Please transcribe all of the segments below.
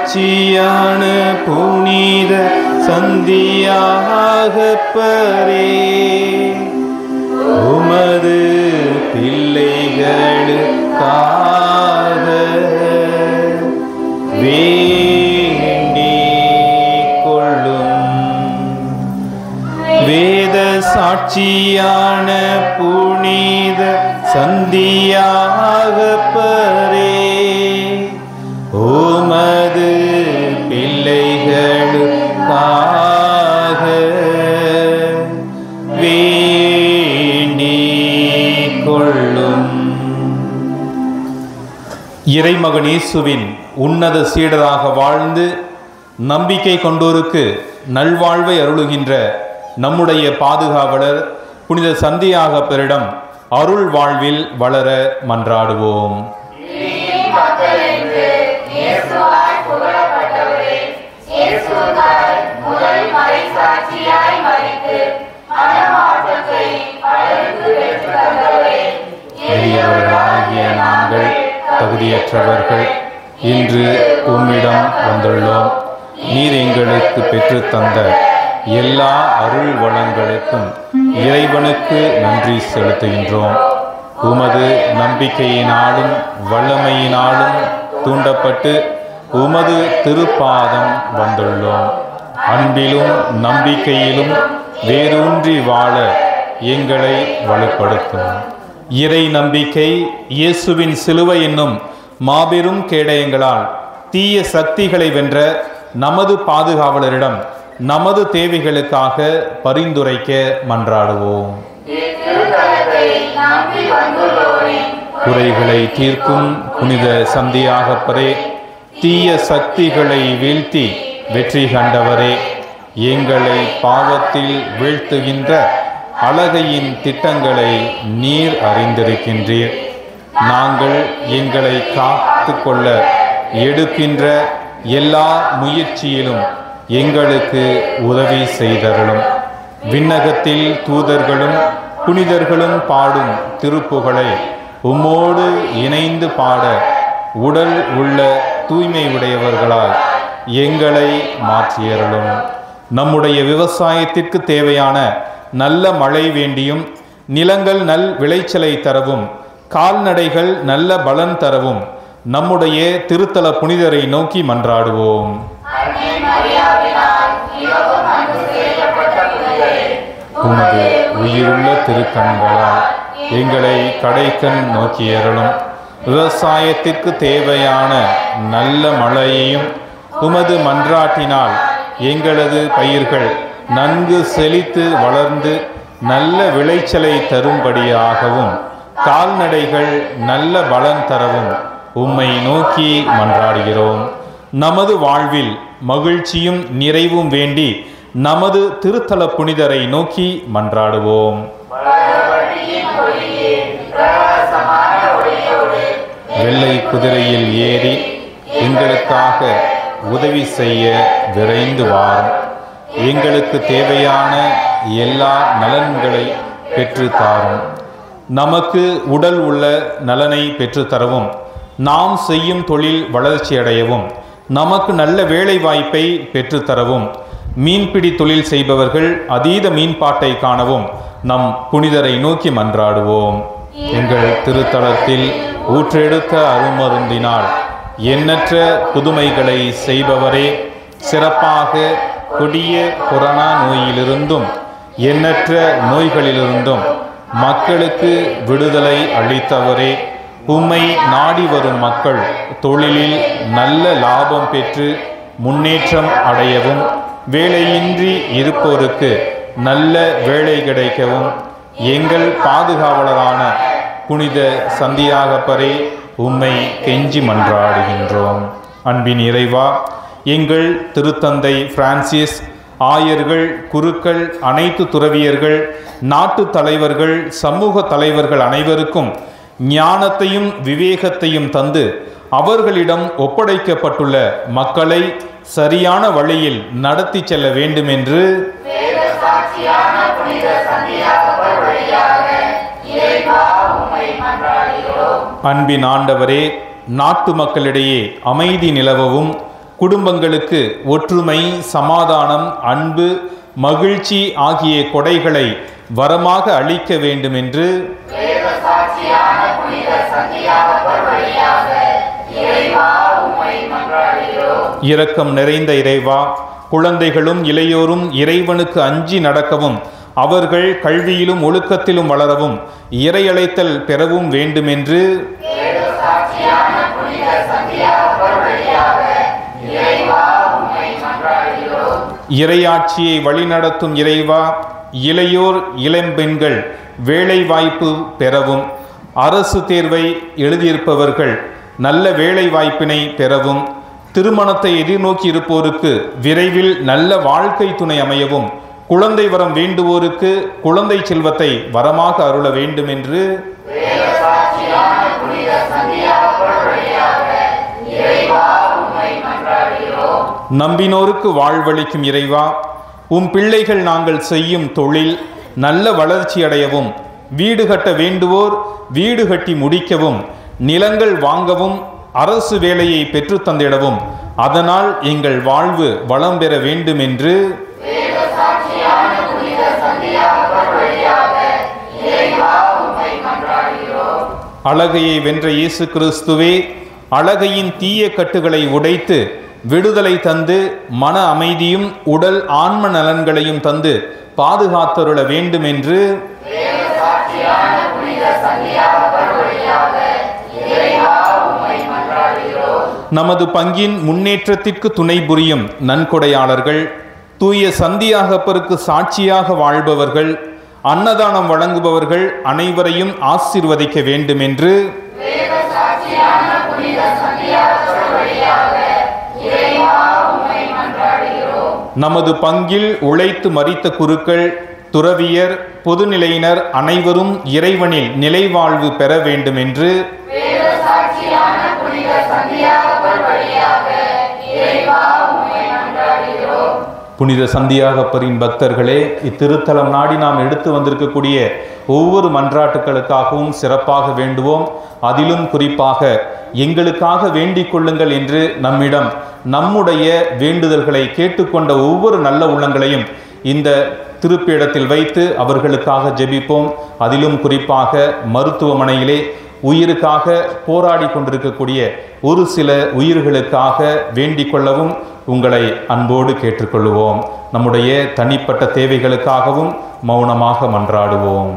சாட்சியான புனித சந்தியாகப்பரே, உமது பிள்ளைகளுக்காக வேண்டிக் கொள்ளும். வேத சாட்சியான புனித சந்தியாகப்பரே, உமது பிள்ளைகளுக்காக வேண்டிக் கொள்ளும். இறைமகன் இயேசுவின் உன்னத சீடராக வாழ்ந்து நம்பிக்கை கொண்டோருக்கு நல்வாழ்வை அருளுகின்ற நம்முடைய பாதுகாவலர் புனித சந்தியாகப்பரிடம் அருள் வாழ்வில் வளர மன்றாடுவோம். எளியவர்களாகிய நாங்கள் தகுதியற்றவர்கள் இன்று உம்மிடம் வந்துள்ளோம். நீர் எங்களுக்கு பெற்றுத்தந்த எல்லா அருள் வளங்களுக்கும் இறைவனுக்கு நன்றி செலுத்துகின்றோம். உமது நம்பிக்கையினாலும் வல்லமையினாலும் தூண்டப்பட்டு உமது திருப்பாதம் வந்துள்ளோம். அன்பிலும் நம்பிக்கையிலும் வேரூன்றி வாழ எங்களை வலுப்படுத்தும். இறை நம்பிக்கை இயேசுவின் சிலுவை என்னும் மாபெரும் கேடயங்களால் தீய சக்திகளை வென்ற நமது பாதுகாவலரிடம் நமது தேவைகளுக்காக பரிந்துரைக்க மன்றாடுவோம். குறைகளை தீர்க்கும் புனித சந்தியாகப்பரே, தீய சக்திகளை வீழ்த்தி வெற்றி கண்டவரே, எங்களை பாவத்தில் வீழ்த்துகின்ற அழகையின் திட்டங்களை நீர் அறிந்திருக்கின்றீர். நாங்கள் எங்களை காத்து கொள்ள எடுக்கின்ற எல்லா முயற்சியிலும் எங்களுக்கு உதவி செய்தருளும். விண்ணகத்தில் தூதர்களும் புனிதர்களும் பாடும் திருப்புகழை உம்மோடு இணைந்து பாட உடல் உள்ள தூய்மை உடையவர்களால் எங்களை மாற்றியருளும். நம்முடைய விவசாயத்திற்கு தேவையான நல்ல மழை வேண்டியும், நிலங்கள் நல் விளைச்சலை தரவும், கால்நடைகள் நல்ல பலன் தரவும் நம்முடைய திருத்தல புனிதரை நோக்கி மன்றாடுவோம். உமது உயிருள்ள திருக்கண்களால் எங்களை கடைக்கண் நோக்கியருளும். விவசாயத்திற்கு தேவையான நல்ல மழையையும் உமது மன்றாட்டினால் எங்களது பயிர்கள் நன்கு செழித்து வளர்ந்து நல்ல விளைச்சலை தரும்படியாகவும், கால்நடைகள் நல்ல பலன் தரவும் உம்மை நோக்கி மன்றாடுகிறோம். நமது வாழ்வில் மகிழ்ச்சியும் நிறைவும் வேண்டி நமது திருத்தல புனிதரை நோக்கி மன்றாடுவோம். வெள்ளை குதிரையில் ஏறி எங்களுக்காக உதவி செய்ய விரைந்து வாரும். எங்களுக்கு தேவையான எல்லா நலன்களை பெற்று தாரும். நமக்கு உடல் உள்ள நலனை பெற்றுத்தரவும், நாம் செய்யும் தொழில் வளர்ச்சியடையவும், நமக்கு நல்ல வேலை வாய்ப்பை பெற்றுத்தரவும், மீன்பிடி தொழில் செய்பவர்கள் அதீத மீன்பாட்டை காணவும் நம் புனிதரை நோக்கி மன்றாடுவோம். எங்கள் திருத்தலத்தில் ஊற்றெடுத்த அருமருந்தினால் எண்ணற்ற புதுமைகளை செய்பவரே, சிறப்பாக கொடிய கொரோனா நோயிலிருந்தும் எண்ணற்ற நோய்களிலிருந்தும் மக்களுக்கு விடுதலை அளித்தவரே, உம்மை நாடி வரும் மக்கள் தொழிலில் நல்ல லாபம் பெற்று முன்னேற்றம் அடையவும், வேலையின்றி இருப்போருக்கு நல்ல வேலை கிடைக்கவும் எங்கள் பாதுகாவலரான புனித சந்தியாகப்பரே உம்மை கெஞ்சி மன்றாடுகின்றோம். அன்பின் இறைவா, எங்கள் திருத்தந்தை பிரான்சிஸ், ஆயர்கள், குருக்கள், அனைத்து துறவியர்கள், நாட்டு தலைவர்கள், சமூக தலைவர்கள் அனைவருக்கும் ஞானத்தையும் விவேகத்தையும் தந்து அவர்களிடம் ஒப்படைக்கப்பட்டுள்ள மக்களை சரியான வழியில் நடத்தி செல்ல வேண்டும் என்று அன்பின் ஆண்டவரே, நாட்டு மக்களிடையே அமைதி நிலவவும், குடும்பங்களுக்கு ஒற்றுமை, சமாதானம், அன்பு, மகிழ்ச்சி ஆகிய கொடைகளை வரமாக அளிக்க வேண்டும் என்று இரக்கம் நிறைந்த இறைவா, குழந்தைகளும் இளையோரும் இறைவனுக்கு அஞ்சி நடக்கவும் அவர்கள் கல்வியிலும் ஒழுக்கத்திலும் வளரவும் இறையழைத்தல் பெறவும் வேண்டுமென்று இறையாட்சியை வழிநடத்தும் இறைவா, இளையோர் இளம்பெண்கள் வேலை வாய்ப்பு பெறவும், அரசு தேர்வை எழுதியிருப்பவர்கள் நல்ல வேலை வாய்ப்பினை பெறவும், திருமணத்தை எதிர்நோக்கி இருப்போருக்கு விரைவில் நல்ல வாழ்க்கை துணை அமையவும், குழந்தை வரம் வேண்டுவோருக்கு குழந்தை செல்வத்தை வரமாக அருள வேண்டும் என்று நம்பினோருக்கு வாழ்வளிக்கும் இறைவா, உம் பிள்ளைகள் நாங்கள் செய்யும் தொழில் நல்ல வளர்ச்சி அடையவும், வீடு கட்ட வேண்டுவோர் வீடு கட்டி முடிக்கவும், நிலங்கள் வாங்கவும், அரசு வேலையை பெற்று தந்திடவும், அதனால் எங்கள் வாழ்வு வளம் பெற வேண்டும் என்று அழகையை வென்ற இயேசு கிறிஸ்துவே, அழகையின் தீய கட்டுகளை உடைத்து விடுதலை தந்து மன அமைதியும் உடல் ஆன்ம நலன்களையும் தந்து பாதுகாத்தருள வேண்டும் என்று நமது பங்கின் முன்னேற்றத்திற்கு துணை புரியும் நன்கொடையாளர்கள், தூய சந்தியாகப்பருக்கு சாட்சியாக வாழ்பவர்கள், அன்னதானம் வழங்குபவர்கள் அனைவரையும் ஆசீர்வதிக்க வேண்டும் என்று நமது பங்கில் உழைத்து மரித்த குருக்கள், துறவியர், பொதுநிலையினர் அனைவரும் இறைவனில் நிலைவாழ்வு பெற வேண்டும் என்று புனித சந்தியாகப்பரின் பக்தர்களே, இத்திருத்தலம் நாடி நாம் எடுத்து வந்திருக்கக்கூடிய ஒவ்வொரு மன்றாட்டுக்களுக்காகவும் சிறப்பாக வேண்டுவோம். அதிலும் குறிப்பாக எங்களுக்காக வேண்டிக் கொள்ளுங்கள் என்று நம்மிடம் நம்முடைய வேண்டுதல்களை கேட்டுக்கொண்ட ஒவ்வொரு நல்ல உள்ளங்களையும் இந்த திருப்பீடத்தில் வைத்து அவர்களுக்காக ஜெபிப்போம். அதிலும் குறிப்பாக மருத்துவமனையிலே உயிருக்காக போராடி கொண்டிருக்கக்கூடிய ஒரு சில உயிர்களுக்காக வேண்டிக் கொள்ளவும் உங்களை அன்போடு கேட்டுக்கொள்வோம். நம்முடைய தனிப்பட்ட தேவைகளுக்காகவும் மௌனமாக மன்றாடுவோம்.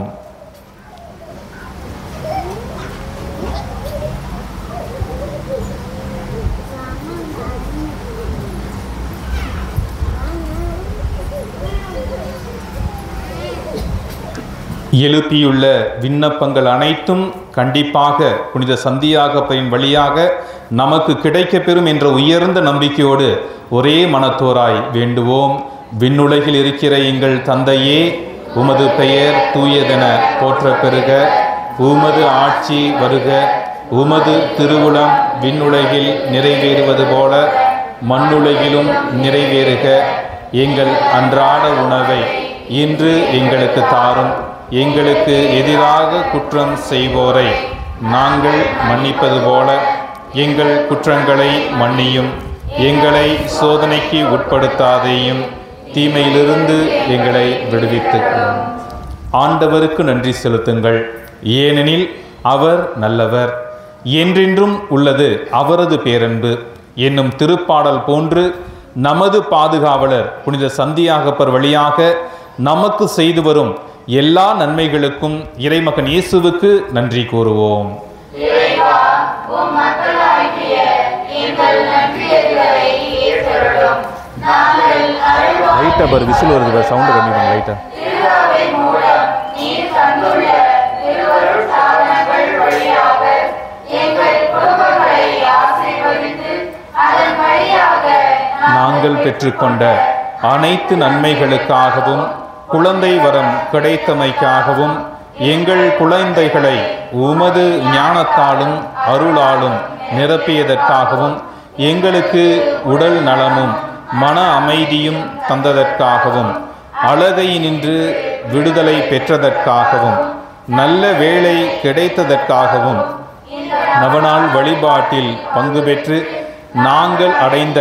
எழுப்பியுள்ள விண்ணப்பங்கள் அனைத்தும் கண்டிப்பாக புனித சந்தியாகப்பரின் வழியாக நமக்கு கிடைக்கப்பெறும் என்ற உயர்ந்த நம்பிக்கையோடு ஒரே மனத்தோராய் வேண்டுவோம். விண்ணுலகில் இருக்கிற எங்கள் தந்தையே, உமது பெயர் தூயதென போற்ற பெறுக, உமது ஆட்சி வருக, உமது திருவுளம் விண்ணுலகில் நிறைவேறுவது போல மண்ணுலகிலும் நிறைவேறுக. எங்கள் அன்றாட உணவை இன்று எங்களுக்கு தாரும். எங்களுக்கு எதிராக குற்றம் செய்வோரை நாங்கள் மன்னிப்பது போல எங்கள் குற்றங்களை மன்னியும். எங்களை சோதனைக்கு உட்படுத்தாதேயும், தீமையிலிருந்து எங்களை விடுவித்து. ஆண்டவருக்கு நன்றி செலுத்துங்கள், ஏனெனில் அவர் நல்லவர், என்றென்றும் உள்ளது அவரது பேரன்பு என்னும் திருப்பாடல் போன்று நமது பாதுகாவலர் புனித சந்தியாகப்பர் வழியாக நமக்கு செய்து வரும் எல்லா நன்மைகளுக்கும் இறைமகன் இயேசுவுக்கு நன்றி கூறுவோம். லைட்டா பாரு, விசில் வருது, சவுண்ட் கம்மி பண்ணு லைட்டா. நாங்கள் பெற்றுக்கொண்ட அனைத்து நன்மைகளுக்காகவும் குழந்தை வரம் கிடைத்தமைக்காகவும் எங்கள் குழந்தைகளை உமது ஞானத்தாலும் அருளாலும் நிரப்பியதற்காகவும் எங்களுக்கு உடல் நலமும் மன அமைதியும் தந்ததற்காகவும் அழகையினின்று விடுதலை பெற்றதற்காகவும் நல்ல வேலை கிடைத்ததற்காகவும் நவநாள் வழிபாட்டில் பங்கு பெற்று நாங்கள் அடைந்த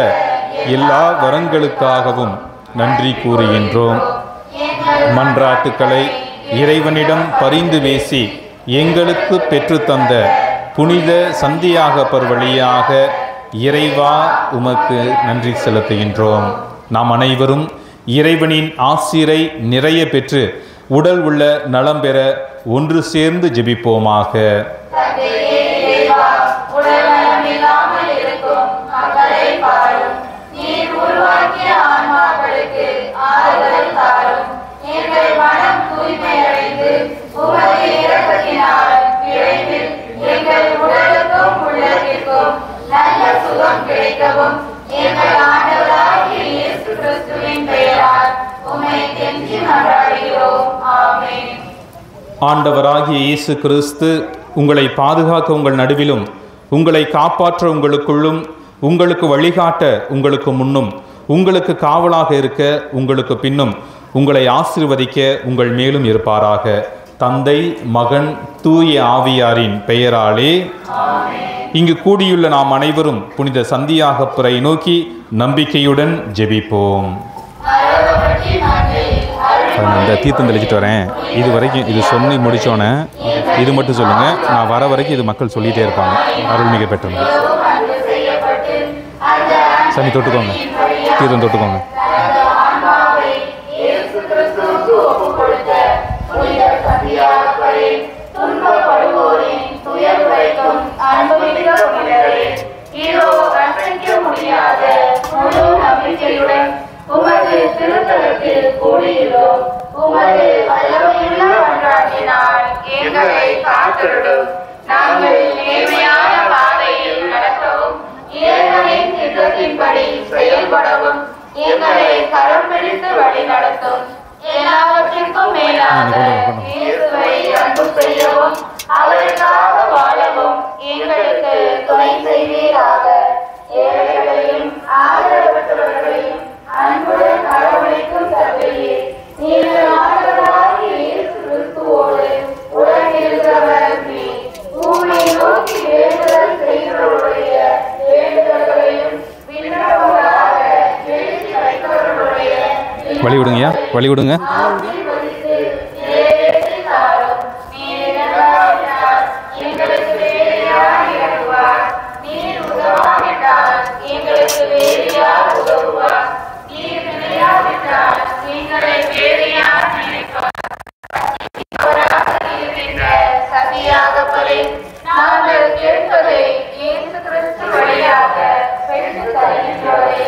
எல்லா வரங்களுக்காகவும் நன்றி கூறுகின்றோம். மன்றாட்டுக்களை இறைவனிடம் பரிந்து பேசி எங்களுக்கு பெற்றுத்தந்த புனித சந்தியாகப்பர் வழியாக இறைவா உமக்கு நன்றி செலுத்துகின்றோம். நாம் அனைவரும் இறைவனின் ஆசிரை நிறைய பெற்று உடல் உள்ள நலம் பெற ஒன்று சேர்ந்து ஜெபிப்போமாக. ஆண்டவராகிய இயேசு கிறிஸ்து உங்களை பாதுகாக்க உங்கள் நடுவிலும், உங்களை காப்பாற்ற உங்களுக்குள்ளும், உங்களுக்கு வழிகாட்ட உங்களுக்கு முன்னும், உங்களுக்கு காவலாக இருக்க உங்களுக்கு பின்னும், உங்களை ஆசீர்வதிக்க உங்கள் மேலும் இருப்பாராக. தந்தை, மகன், தூய ஆவியாரின் பெயராலே இங்கு கூடியுள்ள நாம் அனைவரும் புனித சந்தியாகப்பரை நோக்கி நம்பிக்கையுடன் ஜெபிப்போம். நான் இந்த தீர்த்தம் தெளிச்சிட்டு வரேன். இது வரைக்கும் இது சொல்லி முடித்தோன்னே இது மட்டும் சொல்லுங்கள். நான் வர வரைக்கும் இது மக்கள் சொல்லிகிட்டே இருப்பாங்க. அருள்மிக பெற்றவங்க சனி தொட்டுக்கோங்க, தீர்த்தம் தொட்டுக்கோங்க. உமது திருத்தலத்தில் கூடியுள்ளோம். உமது வல்லமையுள்ள மன்றாட்டினால் எங்களை காத்திருடும். நாங்கள் நேர்மையான பாதையில் நடக்கவும், இறைவனின் திட்டத்தின்படி செயல்படவும் எங்களை கரம் பிடித்து வழி நடத்தும். எல்லாவற்றிற்கும் மேலாக இயேசுவை அன்பு செய்யவும், அவருக்காக வாழவும் எங்களுக்கு துணை செய்வீராக. ஏழைகளையும் ஆதரவற்றவர்களையும் அன்புடன் அரவணைக்கும் தந்தையே, நீங்கள் ஆண்டவராகிய இயேசு கிறிஸ்துவோடு உடனிருக்கிறவர் நீர். உம்மை நோக்கி வேண்டுதல் செய்கிறவருடைய வேண்டுதல்களையும் விண்ணப்பங்களாக எழுதி வைத்தவர்களுடைய வழிவிடுங்கய்யா, வழிவிடுங்க. எங்களுக்கு வேலையாக இறங்குவார். நீர் உதவாவிட்டால் எங்களுக்கு வேலையாக உதவுவார். நீர் நிலையாவிட்டால் எங்களை வேலையாக நினைப்பார். சதியாகப்பரே, நாங்கள் கேட்பதை இயேசு கிறிஸ்து வழியாக பெற்றுத் தருகின்றவரே,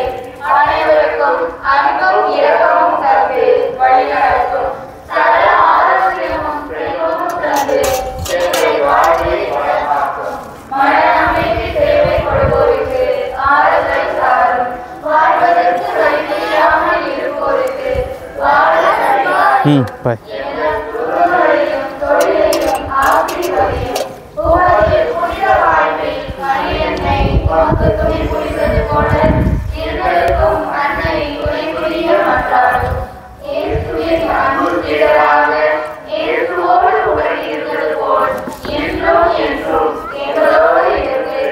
அனைவருக்கும் அன்பும் இரக்கமும் தந்து வழிநடத்தும். சகல ஆரோக்கியமும் செல்வமும் தந்து எங்களை வாழ்வில் வளமாக்கும். மன அமைதி தேவைப்படுவோருக்கு ஆறுதல் தாரும். வாழ்வதற்கு வழியில்லாமல் இருப்போருக்கு வாழ தொழிலையும் ஆசீர்வதியும். உமது புனித வாழ்வில் மணியன்னை உமக்கு துணை புரிவது போல எங்களுக்கும் அன்னை துணை புரிய மன்றாடும். இயேசுவின் அன்பும் திடராக இயேசுவோடு உடன் இருந்தது போல் என்றும் என்றும் எங்களோடு இருந்து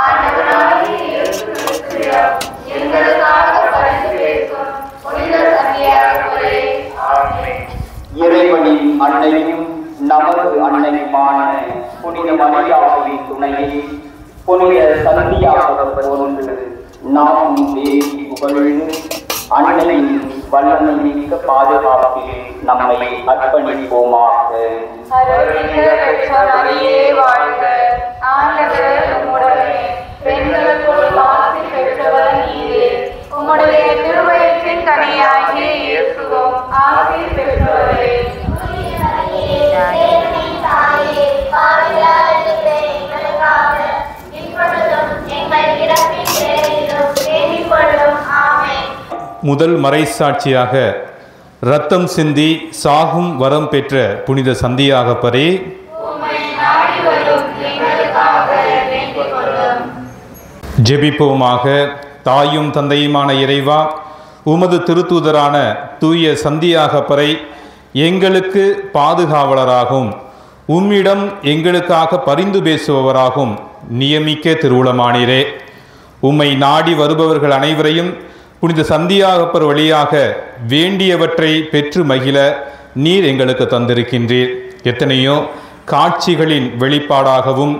ஆண்டவராகிய இயேசு கிறிஸ்துவிடம் எங்களுக்காக பரிந்து பேசும் புனித சந்தியாகப்பரே, ஆமென். இறைவனின் அன்னையும் நமது அன்னையுமான புனித மரியாவின் துணையில் புனித சந்தியாகப்பர் ஒன்று நாம் தேவி புகழ்ந்து அன்னையின் வல்லமை மிக்க பாதுகாப்பில் நம்மை அர்ப்பணிப்போமாக. அருள்மிகு மரியே வாழ்க. ஆண்டவர் உம்முடனே, பெண்களுக்குள் ஆசி பெற்றவர் நீரே. உம்முடைய திருவயிற்றின் கனியாகிய இயேசுவும் ஆசி பெற்றவரே. முதல் மறைசாட்சியாக இரத்தம் சிந்தி சாகும் வரம் பெற்ற புனித சந்தியாகப்பரே, ஜெபிப்போமாக. தாயும் தந்தையுமான இறைவா, உமது திருத்தூதரான தூய சந்தியாகப்பரை எங்களுக்கு பாதுகாவலராகவும் உம்மிடம் எங்களுக்காக பரிந்து பேசுபவராகவும் நியமிக்க திருவுளமானீரே. உம்மை நாடி வருபவர்கள் அனைவரையும் புனித சந்தியாகப்பர் வழியாக வேண்டியவற்றை பெற்று மகிழ நீர் எங்களுக்கு தந்திருக்கின்றீர். எத்தனையோ காட்சிகளின் வெளிப்பாடாகவும்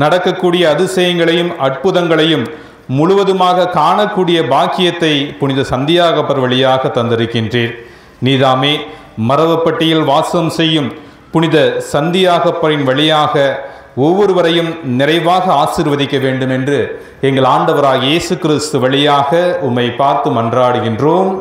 நடக்கக்கூடிய அதிசயங்களையும் அற்புதங்களையும் முழுவதுமாக காணக்கூடிய பாக்கியத்தை புனித சந்தியாகப்பர் வழியாக தந்திருக்கின்றீர். நீதாமே மரவப்பட்டியில் வாசம் செய்யும் புனித சந்தியாகப்பரின் வழியாக ஒவ்வொருவரையும் நிறைவாக ஆசீர்வதிக்க வேண்டும் என்று எங்கள் ஆண்டவராகிய இயேசு கிறிஸ்து வழியாக உம்மை பார்த்து மன்றாடுகின்றோம்.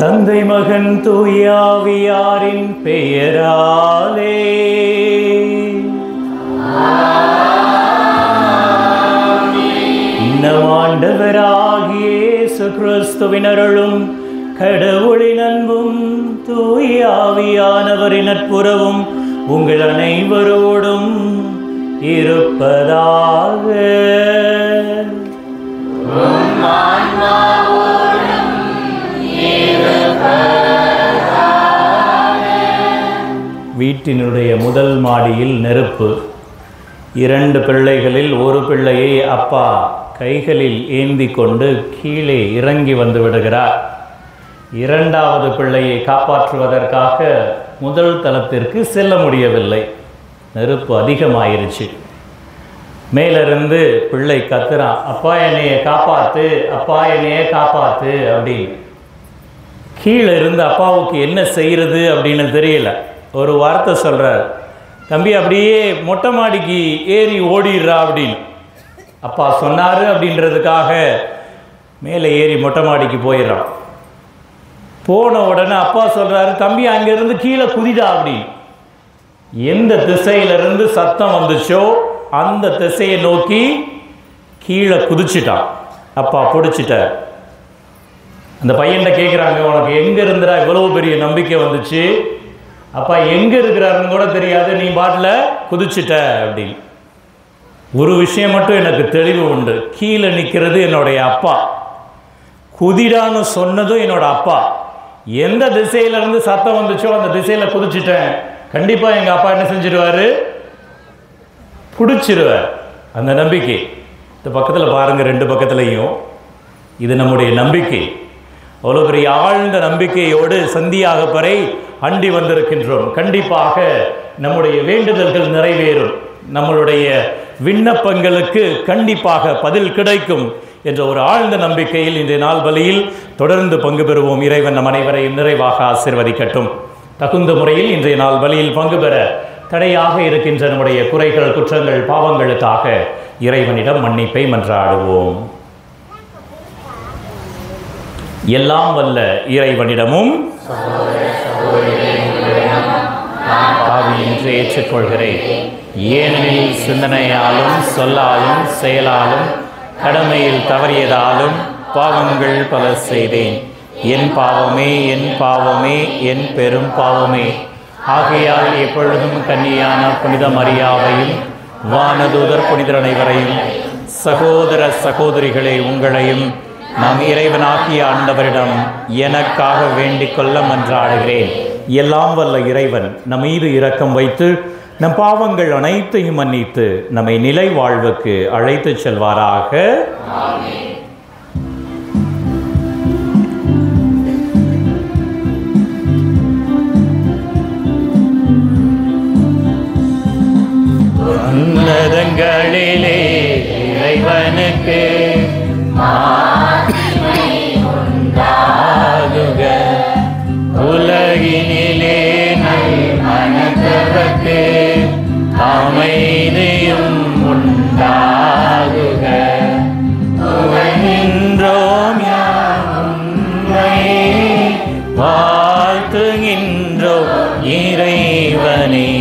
தந்தை மகன் தூய ஆவியாரின் பெயராலே நம் ஆண்டவராகிய இயேசு கிறிஸ்துவின் அருளும் கடவுளின் அன்பும் தூய ஆவியானவரின் நட்புறவும் உங்கள் அனைவரோடும் இருப்பதாக. வீட்டினுடைய முதல் மாடியில் நெருப்பு. 2 பிள்ளைகளில் ஒரு பிள்ளையை அப்பா கைகளில் ஏந்தி கொண்டு கீழே இறங்கி வந்து விடுகிறார். 2வது பிள்ளையை காப்பாற்றுவதற்காக முதல் தளத்திற்கு செல்ல முடியவில்லை. நெருப்பு அதிகமாயிருச்சு. மேலிருந்து பிள்ளை கத்துறான், அப்பா என்னைய காப்பாத்து, அப்பா என்னைய காப்பாத்து அப்படின்னு. கீழே இருந்து அப்பாவுக்கு என்ன செய்கிறது அப்படின்னு தெரியல. ஒரு வார்த்தை சொல்கிறார், தம்பி அப்படியே மொட்டை மாடிக்கு ஏறி ஓடிடுறா அப்படின்னு. அப்பா சொன்னார் அப்படின்றதுக்காக மேலே ஏறி மொட்டை மாடிக்கு போயிடுறான். போன உடனே அப்பா சொல்கிறாரு, தம்பி அங்கேருந்து கீழே குதிடா அப்படின்னு. எந்த திசையிலிருந்து சத்தம் வந்துச்சோ அந்த திசையை நோக்கி கீழே குதிச்சிட்டான். அப்பா பிடிச்சிட்டார். அந்த பையன்கிட்ட கேட்குறாங்க, உனக்கு எங்கே இருந்துடா இவ்வளவு பெரிய நம்பிக்கை வந்துச்சு? அப்பா எங்கே இருக்கிறாருன்னு கூட தெரியாது, நீ பாட்டில் குதிச்சிட்ட அப்படின்னு. ஒரு விஷயம் மட்டும் எனக்கு தெளிவு உண்டு, கீழே நிற்கிறது என்னுடைய அப்பா, குதிடான்னு சொன்னதும் என்னோட அப்பா. எந்த திசையிலேருந்து சத்தம் வந்துச்சோ அந்த திசையில் குதிச்சிட்டேன். கண்டிப்பாக எங்கள் அப்பா என்ன செஞ்சிடுவார்? பிடிச்சிருவார். அந்த நம்பிக்கை. இந்த பக்கத்தில் பாருங்கள், 2 பக்கத்துலையும் இது நம்முடைய நம்பிக்கை. அவ்வளோ பெரிய ஆழ்ந்த நம்பிக்கையோடு சந்தியாகப்பரை அண்டி வந்திருக்கின்றோம். கண்டிப்பாக நம்முடைய வேண்டுதல்கள் நிறைவேறும், நம்மளுடைய விண்ணப்பங்களுக்கு கண்டிப்பாக பதில் கிடைக்கும் என்ற ஒரு ஆழ்ந்த நம்பிக்கையில் இன்றைய நாள் பலியில் தொடர்ந்து பங்கு பெறுவோம். இறைவன் நம் அனைவரையும் நிறைவாக ஆசீர்வதிக்கட்டும். தகுந்த முறையில் இன்றைய நாள் பலியில் பங்கு பெற தடையாக இருக்கின்ற நம்முடைய குறைகள், குற்றங்கள், பாவங்களுக்காக இறைவனிடம் மன்னிப்பை மன்றாடுவோம். எல்லாம் வல்ல இறைவனிடமும் பாவியின்றி ஏற்றுக்கொள்கிறேன். ஏனெனில் சிந்தனையாலும் சொல்லாலும் செயலாலும் கடமையில் தவறியதாலும் பாவங்கள் பல செய்தேன். என் பாவமே, என் பாவமே, என் பெரும் பாவமே. ஆகையால் எப்பொழுதும் கன்னியான புனித மரியாவையும் வானதூதர் புனிதர் அனைவரையும், சகோதர சகோதரிகளை உங்களையும் நாம் இறைவனாகிய ஆண்டவரிடம் எனக்காக வேண்டிக் கொள்ள மன்றாடுகிறேன். எல்லாம் வல்ல இறைவன் நம் மீது இரக்கம் வைத்து நம் பாவங்கள் அனைத்தையும் மன்னித்து நம்மை நிலை வாழ்வுக்கு அழைத்து செல்வாராக. உன்னதங்களிலே இறைவனுக்கு உண்டாகுக, உலகினிலே மனத்தவர்க்கு அமைதியும் உண்டாகுக. உன்னின்றோம் யாமை வாழ்த்துகின்றோம் இறைவனே,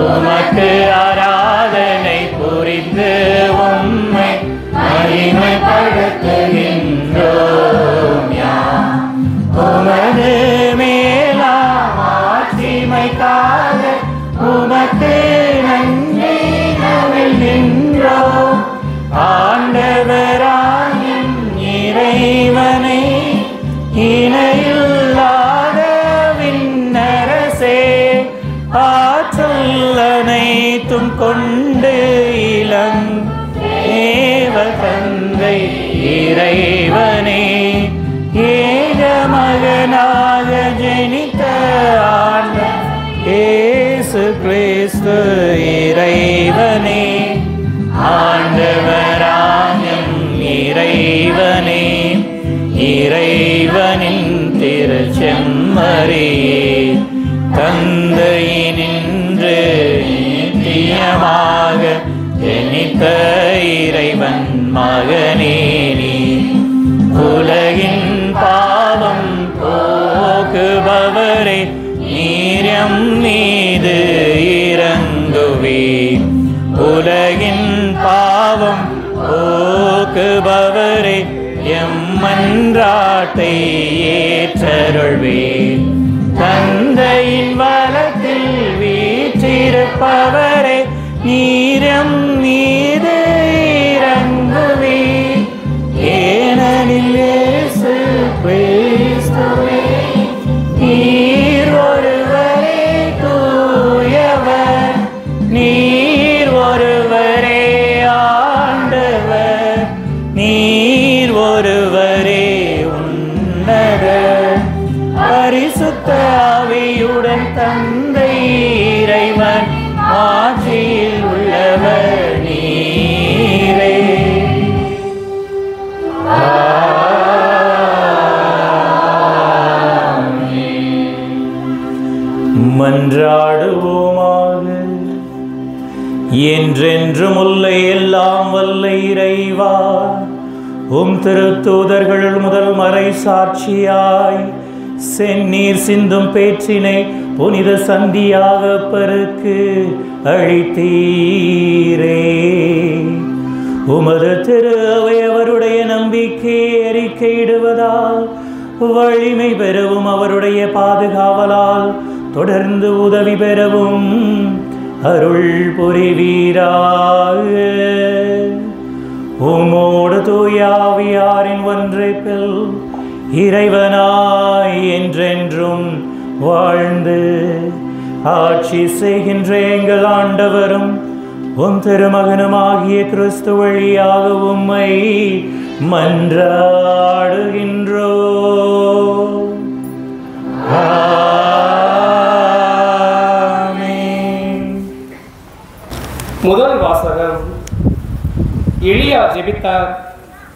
உமக்கு ஆராதனை புரிந்து உம்மை மகிமைப்படுத்துகின்றோம். உமது மேலாம் ஆட்சிமைக்காக உமக்கு நன்றி நல்கின்றோம். ஆண்டவராய் ஆற்றல் அனைத்தும் கொண்டு இளம் தேவ தந்தை இறைவனே ஏக மகனாக ஜனித்த ஆண்டவர் இயேசு கிறிஸ்து இறைவனே ஆண்டவராம் இறைவனே இறைவனின் திருச்செம்மறியே தந்தையினின்று நித்தியமாக ஜனித்த இறைவன் மகனே நீ உலகின் பாவம் போக்குபவரே நீரம் மீது இறங்குவே உலகின் பாவம் போக்குபவரே எம்மன்றாட்டை ஏற்றருள்வே தந்தையின் வலத்தில் வீற்றிருப்பவரே நீரம் மீது இறங்குவே ஏனெனில் இயேசு கிறிஸ்துவே நீர் ஒருவரே தூயவர் நீர் ஒருவரே ஆண்டவர் நீர் ஒருவரே உன்னதர் பரிசுத்த ஆவியுடன் தந்தை இறைவன் ஆட்சியில் உள்ளவர் நீரே மன்றாடுவோமாக. என்றென்றும் உள்ள எல்லாம் வல்ல இறைவா, உம் திருத்தூதர்கள் முதல் மறை சாட்சியாய் செந்நீர் சிந்தும் பேச்சினை புனித சந்தியாகப்பருக்கு அளித்தீரே. உமது திரு அவை அவருடைய நம்பிக்கை அறிக்கையிடுவதால் வலிமை பெறவும் அவருடைய பாதுகாவலால் தொடர்ந்து உதவி பெறவும் அருள் புரிவீராக. உமோடு தூயாவியாரின் ஒன்றைப்பில் இறைவனாய் என்றென்றும் வாழ்ந்து ஆட்சி செய்கின்ற எங்கள் ஆண்டவரும் உம் திருமகனுமாகிய கிறிஸ்து வழியாக உம்மை மன்றாடுகின்றோ. முதல் வாசகம். எலியா ஜெபித்தார்,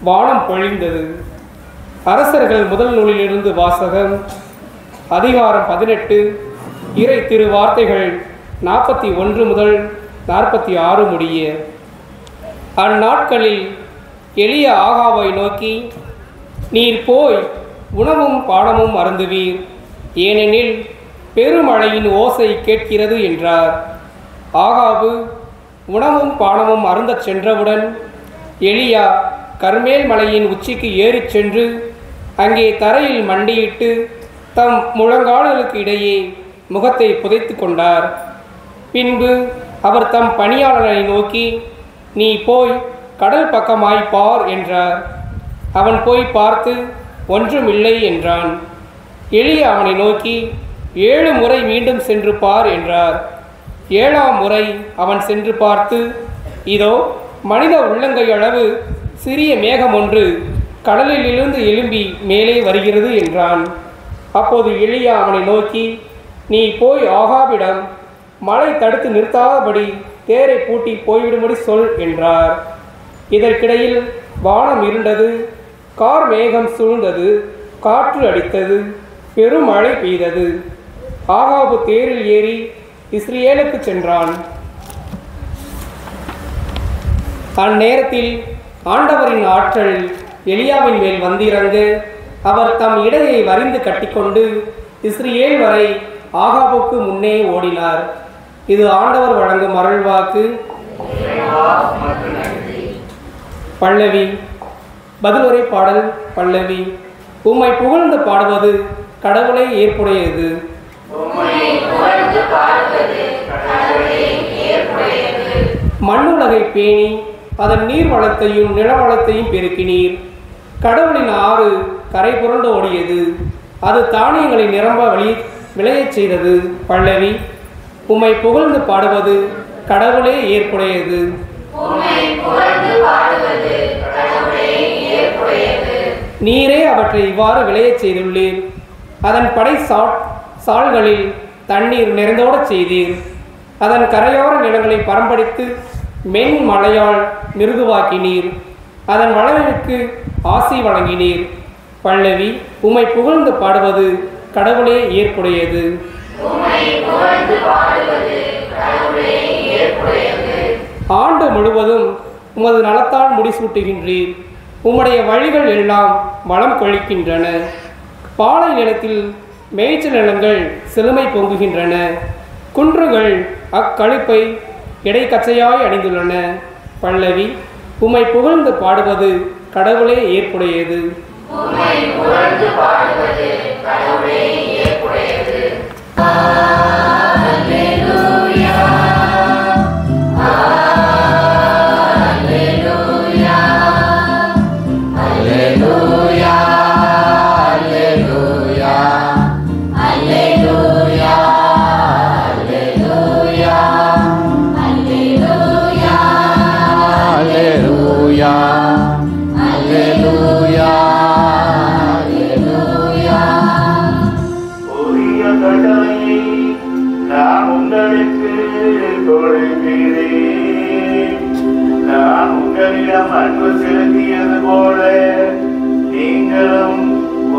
வானம் பொழிந்தது. அரசர்கள் முதல் நூலிலிருந்து வாசகம். அதிகாரம் 18, இறை திருவார்த்தைகள் 41 முதல் 46 முடிய. அந்நாட்களில் எலியா ஆகாவை நோக்கி, நீர் போய் உணவும் பானமும் அருந்துவீர், ஏனெனில் பெருமழையின் ஓசை கேட்கிறது என்றார். ஆகாவு உணவும் பானமும் அருந்தச் சென்றவுடன் எலியா கர்மேல் மலையின் உச்சிக்கு ஏறிச் சென்று அங்கே தரையில் மண்டியிட்டு தம் முழங்கால்களுக்கு இடையே முகத்தை புதைத்து கொண்டார். பின்பு அவர் தம் பணியாளரை நோக்கி, நீ போய் கடல் பக்கமாய் பார் என்றார். அவன் போய் பார்த்து ஒன்றுமில்லை என்றான். எலியா அவனை நோக்கி, 7 முறை மீண்டும் சென்று பார் என்றார். 7ஆம் முறை அவன் சென்று பார்த்து, இதோ மனித உள்ளங்கை அளவு சிறிய மேகம் ஒன்று கடலிலிருந்து எழும்பி மேலே வருகிறது என்றான். அப்போது எலியா அவனை நோக்கி, நீ போய் ஆகாபிடம் மழை தடுத்து நிறுத்தாதபடி தேரை பூட்டி போய்விடும்படி சொல் என்றார். இதற்கிடையில் வானம் இருண்டது, கார் மேகம் சூழ்ந்தது, காற்று அடித்தது, பெரும் மழை பெய்தது. ஆகாபு தேரில் ஏறி இஸ்ரேலுக்கு சென்றான். அந்நேரத்தில் ஆண்டவரின் ஆற்றல் எலியாவின் மேல் வந்திறங்க அவர் தம் இடையை வரிந்து கட்டிக்கொண்டு இஸ்ரேல் வரை ஆகாபுக்கு முன்னே ஓடினார். இது ஆண்டவர் வழங்கும் அருள்வாக்கு. பல்லவி. பதிலுரை பாடல் பல்லவி. உம்மை புகழ்ந்து பாடுவது கடவுளை ஏற்புடையது. மண்ணுலகை பேணி அதன் நீர் வளத்தையும் நில வளத்தையும் பெருக்கினீர். கடவுளின் ஆறு கரை புரண்டு ஓடியது, அது தானியங்களை நிரம்ப விளையச் செய்தது. பல்லவி. உம்மை புகழ்ந்து பாடுவது கடவுளே ஏற்புடையது. நீரே அவற்றை இவ்வாறு விளையச் செய்துள்ளீர். அதன் படை சால்களில் தண்ணீர் நிறைந்தோடச் செய்தீர். அதன் கரையோர நிலங்களை பரம்படித்து மென் மழையால் மிருதுவாக்கினீர். அதன் வளவிற்கு ஆசி வழங்கினீர். பல்லவி. உம்மை புகழ்ந்து பாடுவது கடவுளே ஏற்புடையது. ஆண்டு முழுவதும் உமது நலத்தால் முடிசூட்டுகின்றீர். உம்முடைய வழிகள் எல்லாம் வளம் கொழிக்கின்றன. பாலை நிலத்தில் மேய்ச்சல் நிலங்கள் செழுமை பொங்குகின்றன. குன்றுகள் அக்களிப்பை இடைக்கச்சையாய் அணிந்துள்ளன. பல்லவி. உம்மை புகழ்ந்து பாடுவது கடவுளே ஏற்புடையது. அன்பு செலுத்தியது போல நீங்களும்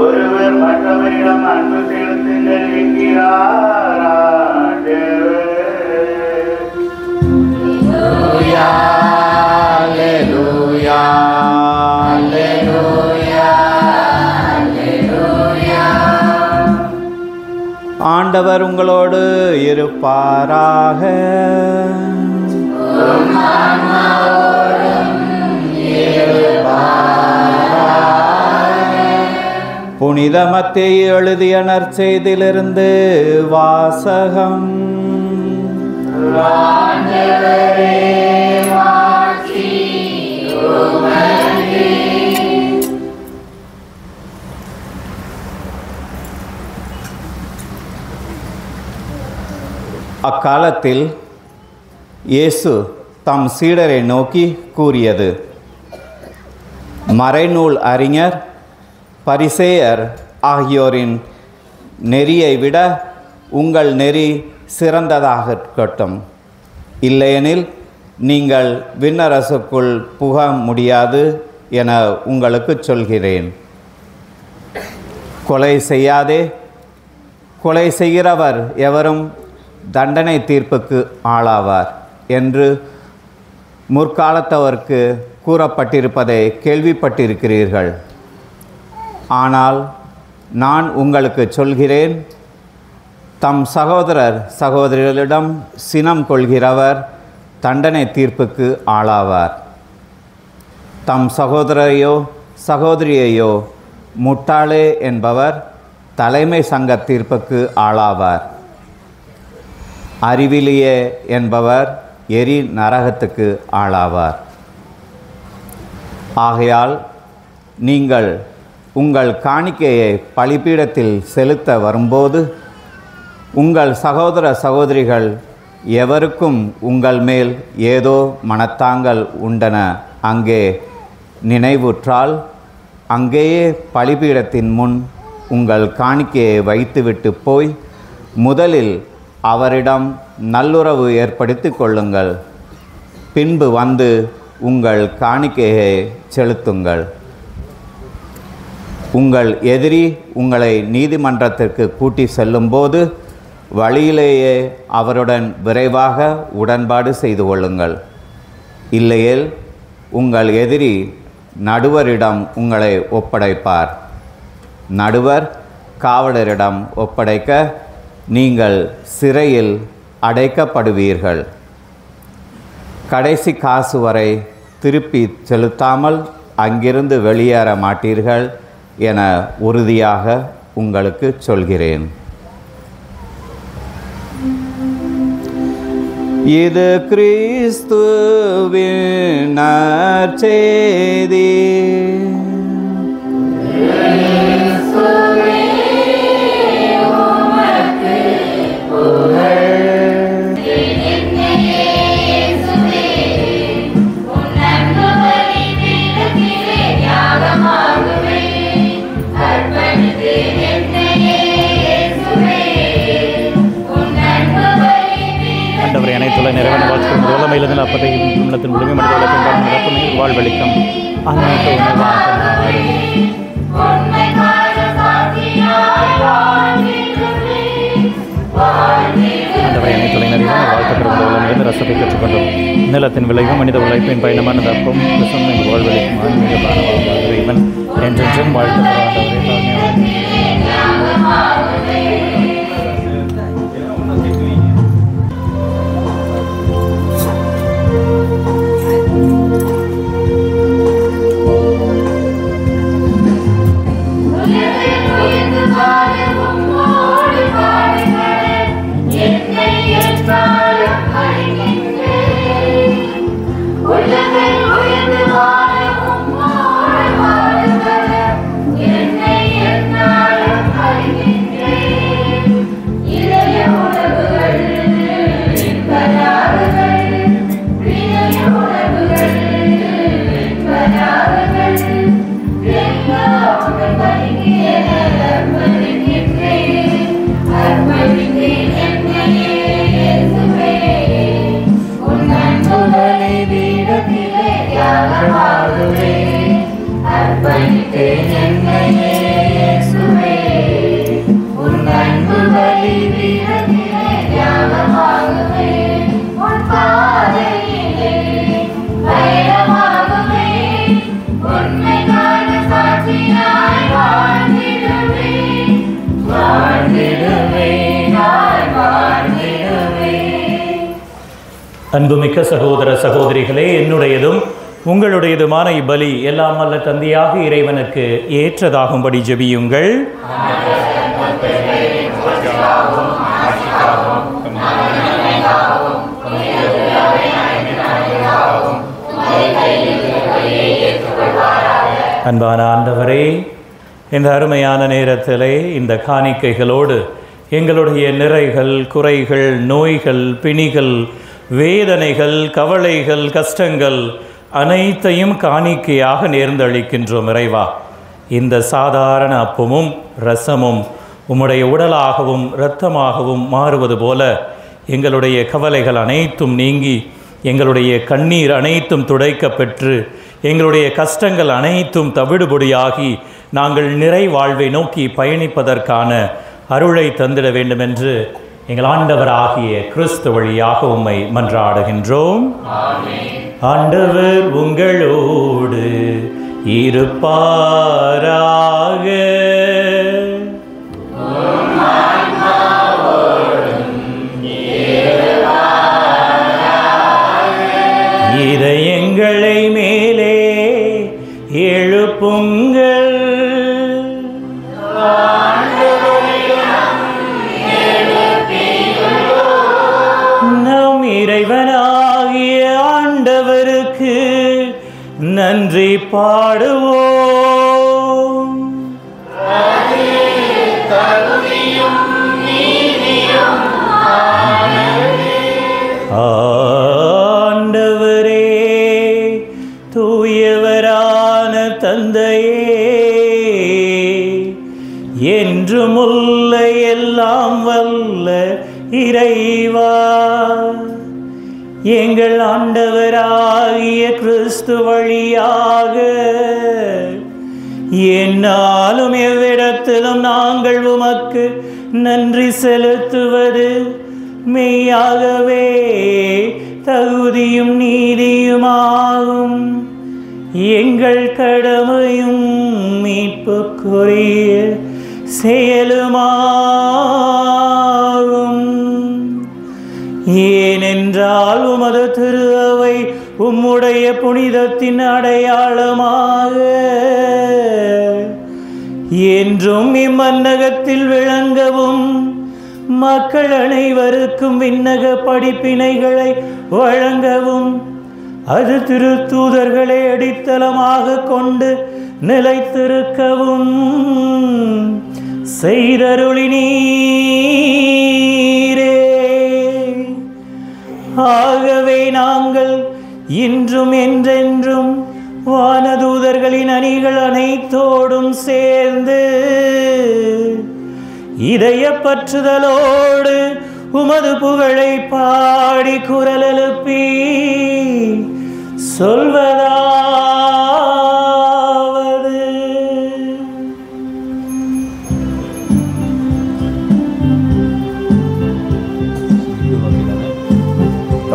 ஒருவர் மற்றவரிடம் அன்பு செலுத்துங்கள் என்கிறார் ஆண்டவர். ஆண்டவர் உங்களோடு இருப்பாராக. புனித மத்தேயு எழுதிய நற்செய்தியிலிருந்து வாசகம். அக்காலத்தில் இயேசு தம் சீடரை நோக்கி கூறியது: மறைநூல் அறிஞர் பரிசேயர் ஆகியோரின் நெறியை விட உங்கள் நெறி சிறந்ததாக இருக்கட்டும். இல்லையெனில் நீங்கள் விண்ணரசுக்குள் புக முடியாது என உங்களுக்கு சொல்கிறேன். கொலை செய்யாதே. கொலை செய்கிறவர் எவரும் தண்டனை தீர்ப்புக்கு ஆளாவார் என்று முற்காலத்தவருக்கு கூறப்பட்டிருப்பதை கேள்விப்பட்டிருக்கிறீர்கள். ஆனால் நான் உங்களுக்கு சொல்கிறேன், தம் சகோதரர் சகோதரிகளிடம் சினம் கொள்கிறவர் தண்டனை தீர்ப்புக்கு ஆளாவார். தம் சகோதரையோ சகோதரியையோ முட்டாளே என்பவர் தலைமை சங்க தீர்ப்புக்கு ஆளாவார். அறிவிலியே என்பவர் எரி நரகத்துக்கு ஆளாவார். ஆகையால் நீங்கள் உங்கள் காணிக்கையை பலிபீடத்தில் செலுத்த வரும்போது உங்கள் சகோதர சகோதரிகள் எவருக்கும் உங்கள் மேல் ஏதோ மனத்தாங்கள் உண்டன அங்கே நினைவுற்றால் அங்கேயே பலிபீடத்தின் முன் உங்கள் காணிக்கையை வைத்துவிட்டு போய் முதலில் அவரிடம் நல்லுறவு ஏற்படுத்தி கொள்ளுங்கள். பின்பு வந்து உங்கள் காணிக்கையை செலுத்துங்கள். உங்கள் எதிரி உங்களை நீதிமன்றத்திற்கு கூட்டி செல்லும்போது வழியிலேயே அவருடன் விரைவாக உடன்பாடு செய்து கொள்ளுங்கள். இல்லையேல் உங்கள் எதிரி நடுவரிடம் உங்களை ஒப்படைப்பார். நடுவர் காவலரிடம் ஒப்படைக்க நீங்கள் சிறையில் அடைக்கப்படுவீர்கள். கடைசி காசு வரை திருப்பி செலுத்தாமல் அங்கிருந்து வெளியேற மாட்டீர்கள் என உறுதியாக உங்களுக்கு சொல்கிறேன். இது கிறிஸ்துவின் நற்செய்தி. அனைத்துள்ள நிறைவான வாழ்க்கை வல்லமையிலிருந்து அப்பதையும் உள்ளத்தின் உலகம் மனித வாழ்வழிக்கும் அனைத்து உணவாக அந்தவரை அனைத்துள்ள நிறைவான வாழ்க்கப்படும் வல்லமையிலிருந்து ரசத்தை கற்றுக்கொண்டோம். நிலத்தின் விளைவும் மனித உழைப்பின் பயணமான தப்பும் வாழ்வழிக்கும் ஆன்மீக இறைவன் என்றென்றும் வாழ்க்கப்படுவாண்டவரை அன்புமிக்க சகோதர சகோதரிகளே, என்னுடையதும் உங்களுடையதுமான இப்பலி எல்லாம் அல்ல தந்தையாக இறைவனுக்கு ஏற்றதாகும்படி ஜெபியுங்கள். அன்பான ஆண்டவரே, இந்த அருமையான நேரத்திலே இந்த காணிக்கைகளோடு எங்களுடைய நிறைகள், குறைகள், நோய்கள், பிணிகள், வேதனைகள், கவலைகள், கஷ்டங்கள் அனைத்தையும் காணிக்கையாக நேர்ந்தளிக்கின்றோம். இறைவா, இந்த சாதாரண அப்பமும் இரசமும் உம்முடைய உடலாகவும் இரத்தமாகவும் மாறுவது போல எங்களுடைய கவலைகள் அனைத்தும் நீங்கி எங்களுடைய கண்ணீர் அனைத்தும் துடைக்க பெற்று எங்களுடைய கஷ்டங்கள் அனைத்தும் தவிடுபொடியாகி நாங்கள் நிறை வாழ்வை நோக்கி பயணிப்பதற்கான அருளை தந்திட வேண்டும் என்று எங்கள் ஆண்டவராகிய கிறிஸ்து வழியாக உம்மை மன்றாடுகின்றோம். ஆண்டவர் உங்களோடு இருப்பாராக. இதயங்களை மேலே எழுப்புங்கள். நம் இறைவனாகிய ஆண்டவருக்கு நன்றி பாடுவோம். ஆண்டவரே, தூயவரான தந்தையே, என்றுமுள்ள எல்லாம் வல்ல இறைவா, எங்கள் ஆண்டவராகிய கிறிஸ்து வழியாக என்னாலும் எவ்விடத்திலும் நாங்கள் உமக்கு நன்றி செலுத்துவது மெய்யாகவே தகுதியும் நீதியுமாகும். எங்கள் கடமையும் மீட்புக்குரிய செயலுமாகும். ஏனென்றால் உமது திரு அவை உம்முடைய புனிதத்தின் அடையாளமாக என்றும் இம்மன்னகத்தில் விளங்கவும் மக்கள் அனைவருக்கும் விண்ணக படிப்பினைகளை வழங்கவும் அது திருத்தூதர்களை அடித்தளமாக கொண்டு நிலைத்திருக்கவும் செய்தருளினீரே. ஆகவே நாங்கள் இன்றும் என்றென்றும் வானதூதர்களின் அணிகள் அனைத்தோடும் சேர்ந்து இதய பற்றுதலோடு உமது புகழை பாடி குரல் எழுப்பி சொல்வதாவது: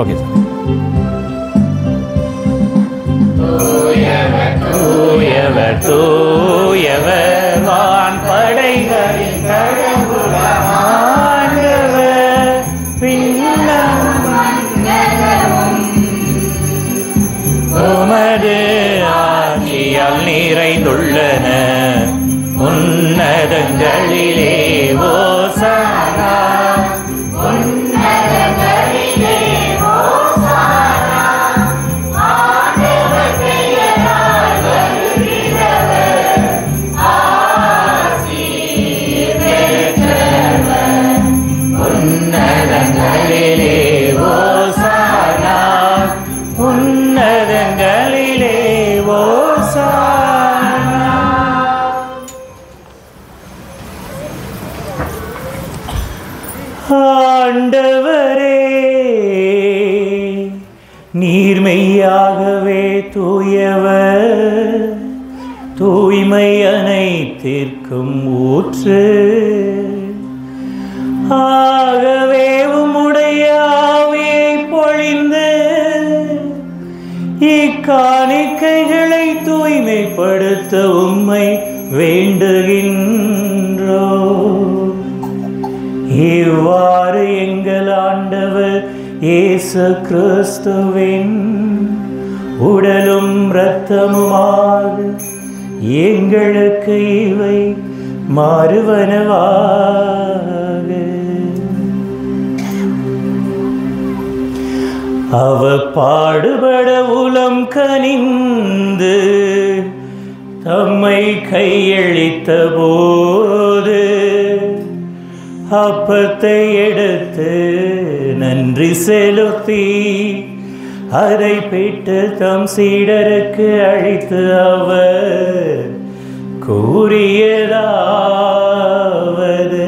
ஓகே சார். தூயவர் தூயவர் வான் படைகளின் கடவுளாண்டவர் பின்னமும் உமது ஆட்சியால் நிறைந்துள்ளன உன்னதங்களிலே ஓசானா. ஆண்டவரே, நீர்மையாகவே தூயவர், தூய்மை அனைத்திற்கும் ஊற்று. ஆகவே உம்முடைய ஆவியை பொழிந்து இக்காணிக்கைகளை தூய்மைப்படுத்த உம்மை வேண்டுகின்றோ. இவ்வாறு எங்கள் ஆண்டவர் இயேசு கிறிஸ்துவின் உடலும் இரத்தமுமாக எங்களுக்கு இவை மாறுவனவாக. அவர் பாடுபட உளம் கனிந்து தம்மை கையளித்த போது அப்பத்தை எடுத்து நன்றி செலுத்தி அதை பெற்று தம் சீடருக்கு அளித்து அவர் கூறியதாவது: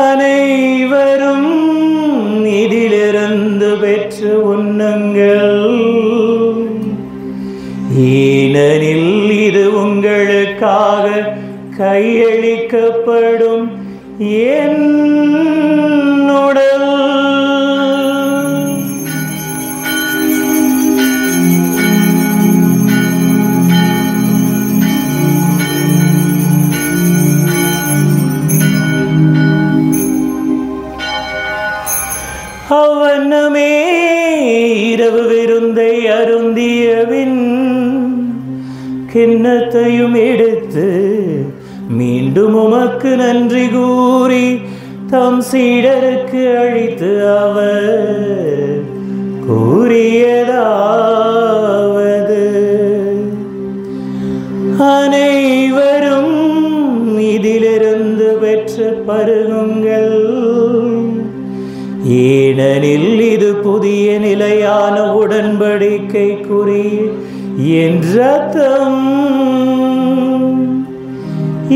அனைவரும் இதிலிருந்து பெற்று உண்ணுங்கள், ஏனெனில் இது உங்களுக்காக கையளிக்கப்படும் என் உடல். அவ்வண்ணமே இரவு விருந்தை அருந்தியவின் கிண்ணத்தையும் எடுத்து மீண்டும் உமக்கு நன்றி கூறி தம் சீடருக்கு அளித்து அவர் கூறியதாவது: அனைவரும் இதிலிருந்து பெற்று பருகுங்கள், ஏனெனில் இது புதிய நிலையான உடன்படிக்கைக்குரிய என் இரத்தம்.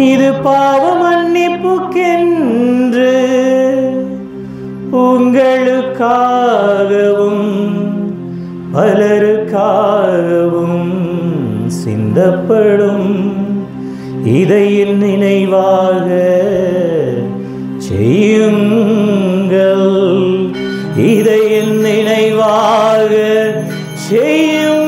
இது பாவ மன்னிப்புக்கென்று உங்களுக்காகவும் பலருக்காகவும் சிந்தப்படும். இதை என் நினைவாக செய்யுங்கள், இதை என் நினைவாக செய்யுங்கள்.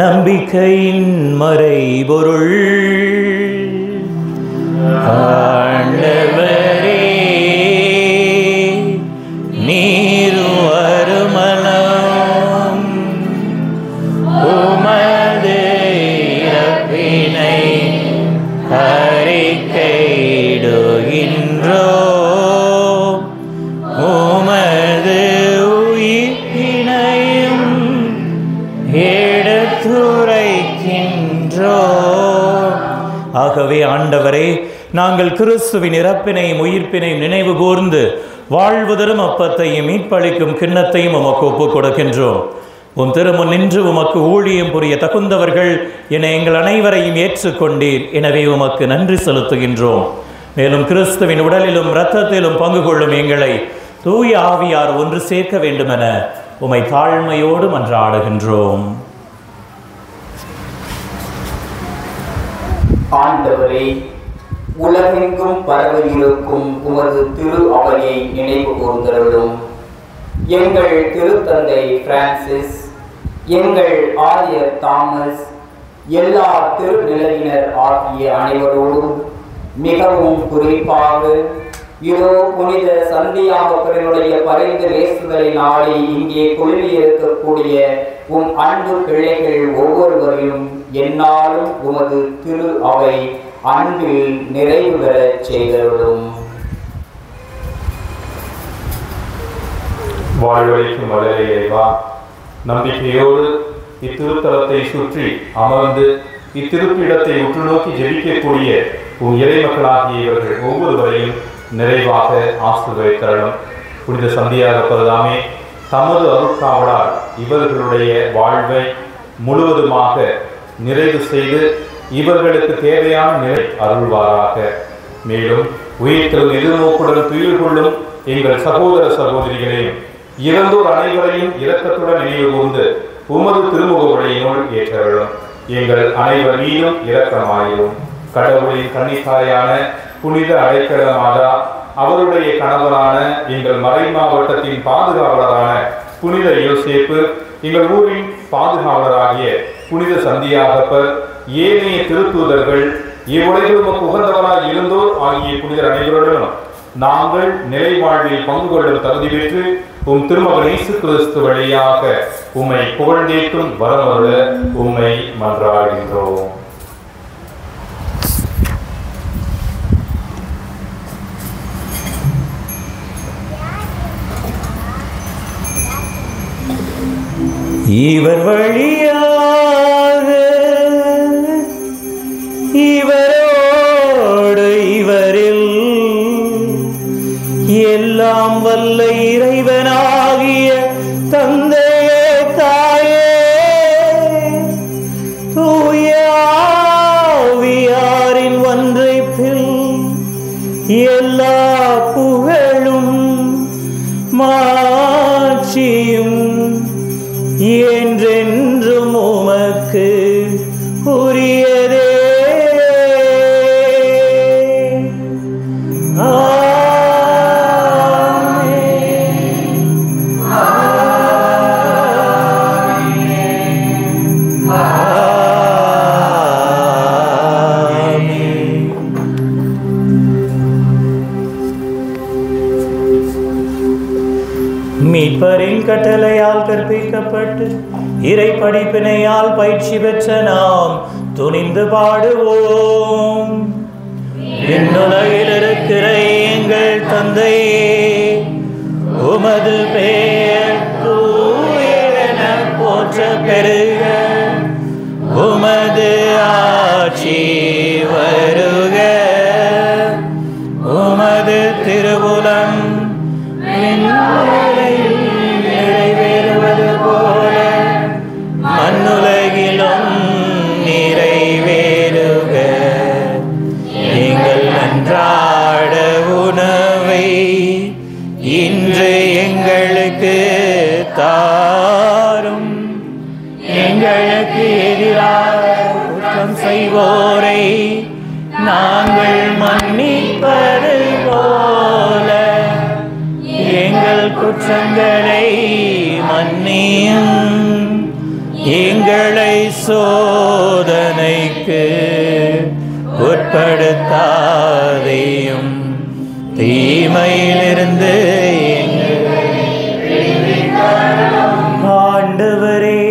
நம்பிக்கையின் மறைபொருள். ஆண்டவரே, நீர் வருமளவும் உமது இறப்பினை அறிக்கையிடுகின்றோம், உமது உயிர்ப்பினையும் எடுத்துரைக்கின்றோம். ஆகவே ஆண்டவரே, நாங்கள் கிறிஸ்துவின் இறப்பினையும் உயிர்ப்பினையும் நினைவு கூர்ந்து வாழ்வு தரும் அப்பத்தையும் மீட்பளிக்கும் கிண்ணத்தையும் உமக்கு ஒப்புக் கொடுக்கின்றோம். உம் திருமுன் நின்று உமக்கு ஊழியம் புரிய தகுந்தவர்கள் என எங்கள் அனைவரையும் ஏற்றுக்கொண்டீர். எனவே உமக்கு நன்றி செலுத்துகின்றோம். மேலும் கிறிஸ்துவின் உடலிலும் இரத்தத்திலும் பங்கு கொள்ளும் எங்களை தூய ஆவியார் ஒன்று சேர்க்க வேண்டுமென உமை தாழ்மையோடு மன்றாடுகின்றோம். ஆண்டவரே, உலகெங்கும் பரவியிருக்கும் உமது திரு அவையை நினைவு கூர்ந்தருளும். எங்கள் திருத்தந்தை பிரான்சிஸ், எங்கள் ஆயர் தாமஸ், எல்லா திருநிலையினர் ஆகிய அனைவரோடும் மிகவும் குறிப்பாக இதோ புனித சந்தியாகப்பனுடைய பரிந்து பேசுதலை நாளை இங்கே குழுமியிருக்கக்கூடிய உம் அன்பு பிள்ளைகள் ஒவ்வொருவரையும் என்னாலும் உமது திரு அவை அன்பில் நிறைவு பெறச் செய்தருளும். வாழ்வழிக்கும் வளரையேவா, நம்பிக்கையோடு இத்திருத்தலத்தை சுற்றி அமர்ந்து இத்திருப்பிடத்தை உற்று நோக்கி ஜெபிக்கக்கூடிய உன் இறைமக்களாகிய இவர்கள் ஒவ்வொருவரையும் நிறைவாக ஆசீர்வதித்தருளும். புனித சந்தியாகப்பதாமே, தமது அருட்காவலால் இவர்களுடைய வாழ்வை முழுவதுமாக நிறைவு செய்து இவர்களுக்கு தேவையான நிலை அருள்வாராக. மேலும் உயிர்த்தெழும் எதிர்நோக்குடன் துயில் கொள்ளும் எங்கள் சகோதர சகோதரிகளையும் இறந்தோர் அனைவரையும் இரக்கத்துடன் நினைவு கூர்ந்து உமது திருமுக உடையினுள் ஏற்றருளும். எங்கள் அனைவர் மீதும் இரக்கமாயிரும். கடவுளின் கன்னித்தாயான புனித அடைக்கல மாதா, அவருடைய கணவரான எங்கள் மறை மாவட்டத்தின் பாதுகாவலரான புனித யோசேப்பு, எங்கள் ஊரின் பாதுகாவலராகிய புனித சந்தியாகப்பர், ஏனைய திருத்தூதர்கள், இவ்வுலகில் உமக்கு உகந்தவராய் இருந்தோர் ஆகிய புனிதர் அனைவருடனும் நாங்கள் நிலை வாழ்வில் பங்கு கொள்ளும் தகுதி பெற்று உம் திருமகன் இயேசு கிறிஸ்து வழியாக உம்மை புகழ்ந்தேற்றும் வரமருள உம்மை மன்றாடுகின்றோம். இவர் வழியாக இவரோடு இவரில் எல்லாம் வல்ல இறைவனாகிய தந்தையே, தாயே, தூய ஆவியாரின் ஒன்றைப்பில் எல்லா புகழும் மாட்சியும் என்றென்றும் உமக்கு உரியதே. மீட்பரின் கட்டளையால் கற்பிக்கப்பட்டு இறை படிப்பினையால் பயிற்சி பெற்ற நாம் துணிந்து பாடுவோம். விண்ணுலகில் இருக்கிற எங்கள் தந்தையே, உமது பெயர் தூயதென போற்ற பெறுக. உமது ஆட்சி வருக. உமது திருவுளம் நிறைவேறுவது போல மண்ணுலகிலும் நிறைவேறுக. எங்கள் அன்றாட உணவை இன்று எங்களுக்கு தாரும். எங்களுக்கு எதிராக குற்றம் செய்வோரை நாங்கள் மன்னிப்பது போல எங்கள் குற்றங்களை மன்னியும். எங்களை சோதனைக்கு உட்படுத்தாதேயும், தீமையிலிருந்து ஆண்டவரே,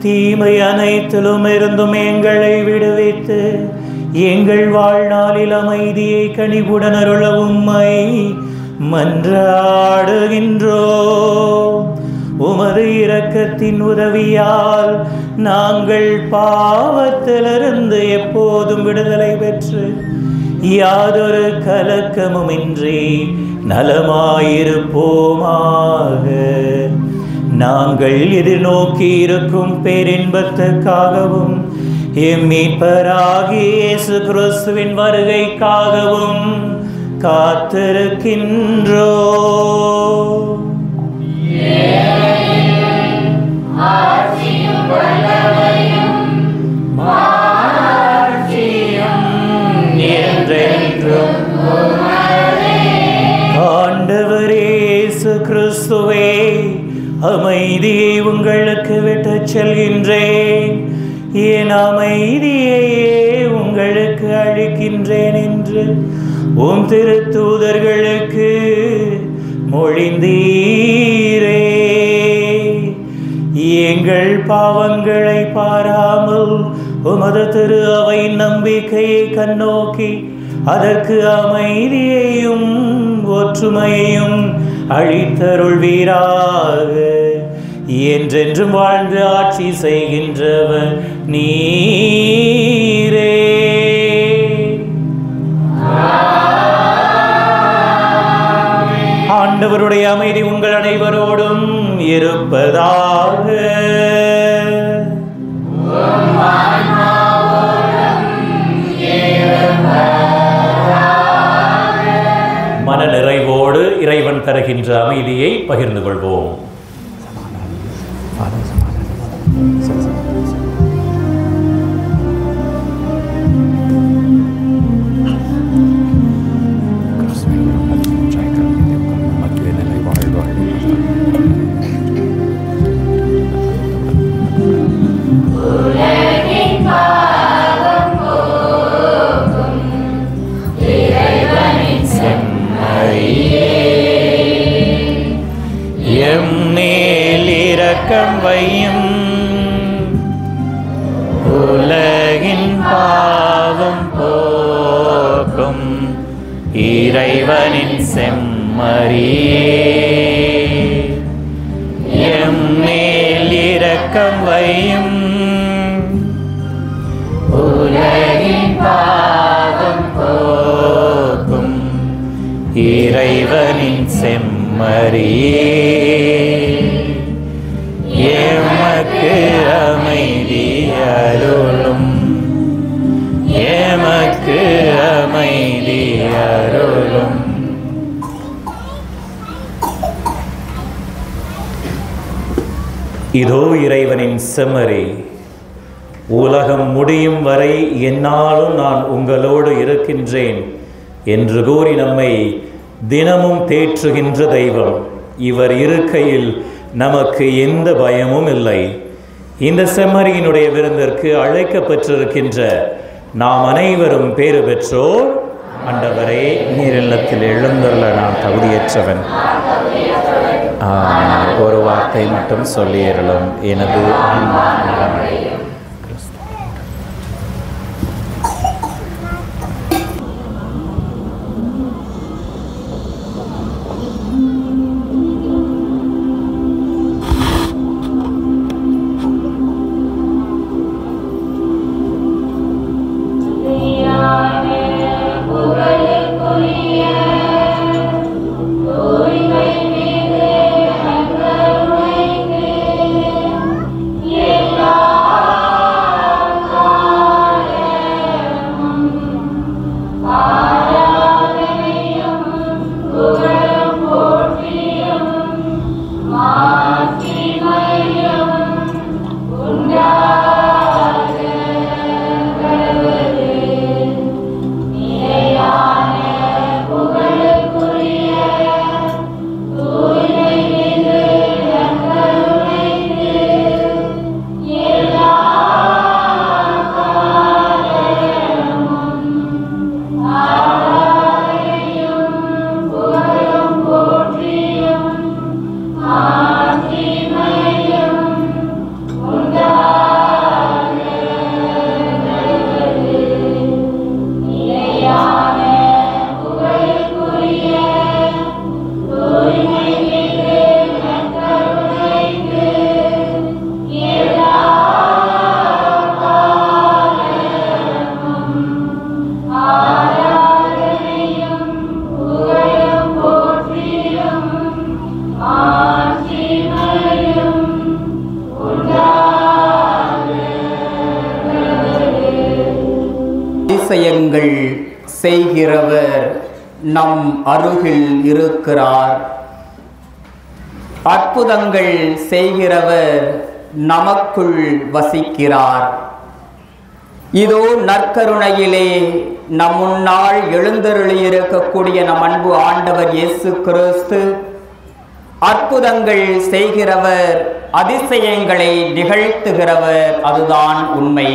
தீமை அனைத்திலும் இருந்தும் எங்களை விடுவித்து எங்கள் வாழ்நாளில் அமைதியை கனிவுடன் அருள உம்மை மன்றாடுகின்றோம். உமது இரக்கத்தின் உதவியால் நாங்கள் பாவத்திலிருந்து எப்போதும் விடுதலை பெற்று யாதொரு கலக்கமுமின்றி நலமாயிருப்போமாக. நாங்கள் எதிர்நோக்கி இருக்கும் பேரின்பத்துக்காகவும் எம் மீட்பராகிய இயேசு கிறிஸ்துவின் வருகைக்காகவும் காத்திருக்கின்றோம். ஆண்டவர் இயேசு கிறிஸ்துவே, அமைதியை உங்களுக்கு விட்டுச் செல்கின்றேன், என் அமைதியையே உங்களுக்கு அளிக்கின்றேன் என்று உம் திருத்தூதர்களுக்கு மொழிந்தீரே. எங்கள் பாவங்களை பாராமல் உமது திரு அவை நம்பிக்கையை கண்ணோக்கி அதற்கு அமைதியையும் ஒற்றுமையையும் அளித்தருள்வீராக. என்றென்றும் வாழ்ந்து ஆட்சி செய்கின்றவர் நீரே. ஆண்டவருடைய அமைதி உங்கள் அனைவரோடும் இருப்பதாக. மன நிறைவோடு இறைவன் தருகின்ற அமைதியை பகிர்ந்து கொள்வோம். வையும் உலகின் பாவம் போக்கும் இறைவனின் செம்மறியே, எம்மேல் இரக்கம் வையும். உலகின் பாவம் போக்கும் இறைவனின் செம்மறியே, எமக்கு அமைதி அருளும், எமக்கு அமைதி அருளும். இதோ இறைவனின் செம்மறி, உலகம் முடியும் வரை என்னாலும் நான் உங்களோடு இருக்கின்றேன் என்று கூறி நம்மை தினமும் தேற்றுகின்ற தெய்வம். இவர் இருக்கையில் நமக்கு எந்த பயமும் இல்லை. இந்த செம்மறியினுடைய விருந்திற்கு அழைக்கப்பட்டிருக்கின்ற நாம் அனைவரும் பேறு பெற்றோர். ஆண்டவரே, நீர் இல்லத்தில் எழுந்தருள நான் தகுதியற்றவன். ஒரு வார்த்தை மட்டும் சொல்லியருளும், எனது ஆன்மா நலமடையும். எல்லா அதிசயங்கள் செய்கிறவர் நம் அருகில் இருக்கிறார். அற்புதங்கள் செய்கிறவர் நமக்குள் வசிக்கிறார். இதோ நற்கருணையிலே நம் முன்னால் எழுந்தருளியிருக்கக்கூடிய நம் அன்பு ஆண்டவர் இயேசு கிறிஸ்து அற்புதங்கள் செய்கிறவர், அதிசயங்களை நிகழ்த்துகிறவர். அதுதான் உண்மை.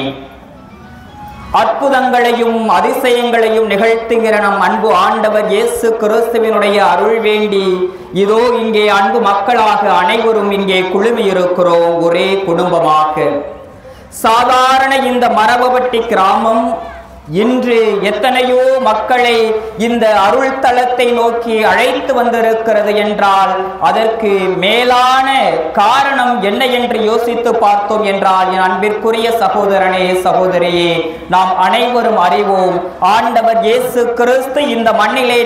அற்புதங்களையும் அதிசயங்களையும் நிகழ்த்துகிற நம் அன்பு ஆண்டவர் இயேசு கிறிஸ்துவினுடைய அருள் வேண்டி இதோ இங்கே அன்பு மக்களாக அனைவரும் இங்கே குழுமி இருக்கிறோம், ஒரே குடும்பமாக. சாதாரண இந்த மரபவட்டி கிராமம் இன்று எத்தனையோ மக்களை இந்த அருள் தலத்தை நோக்கி அழைத்து வந்திருக்கிறது என்றால் அதற்கு மேலான காரணம் என்ன என்று யோசித்து பார்த்தோம் என்றால், என் அன்பிற்குரிய சகோதரனே சகோதரியே, நாம் அனைவரும் அறிவோம், ஆண்டவர் இயேசு கிறிஸ்து இந்த மண்ணிலே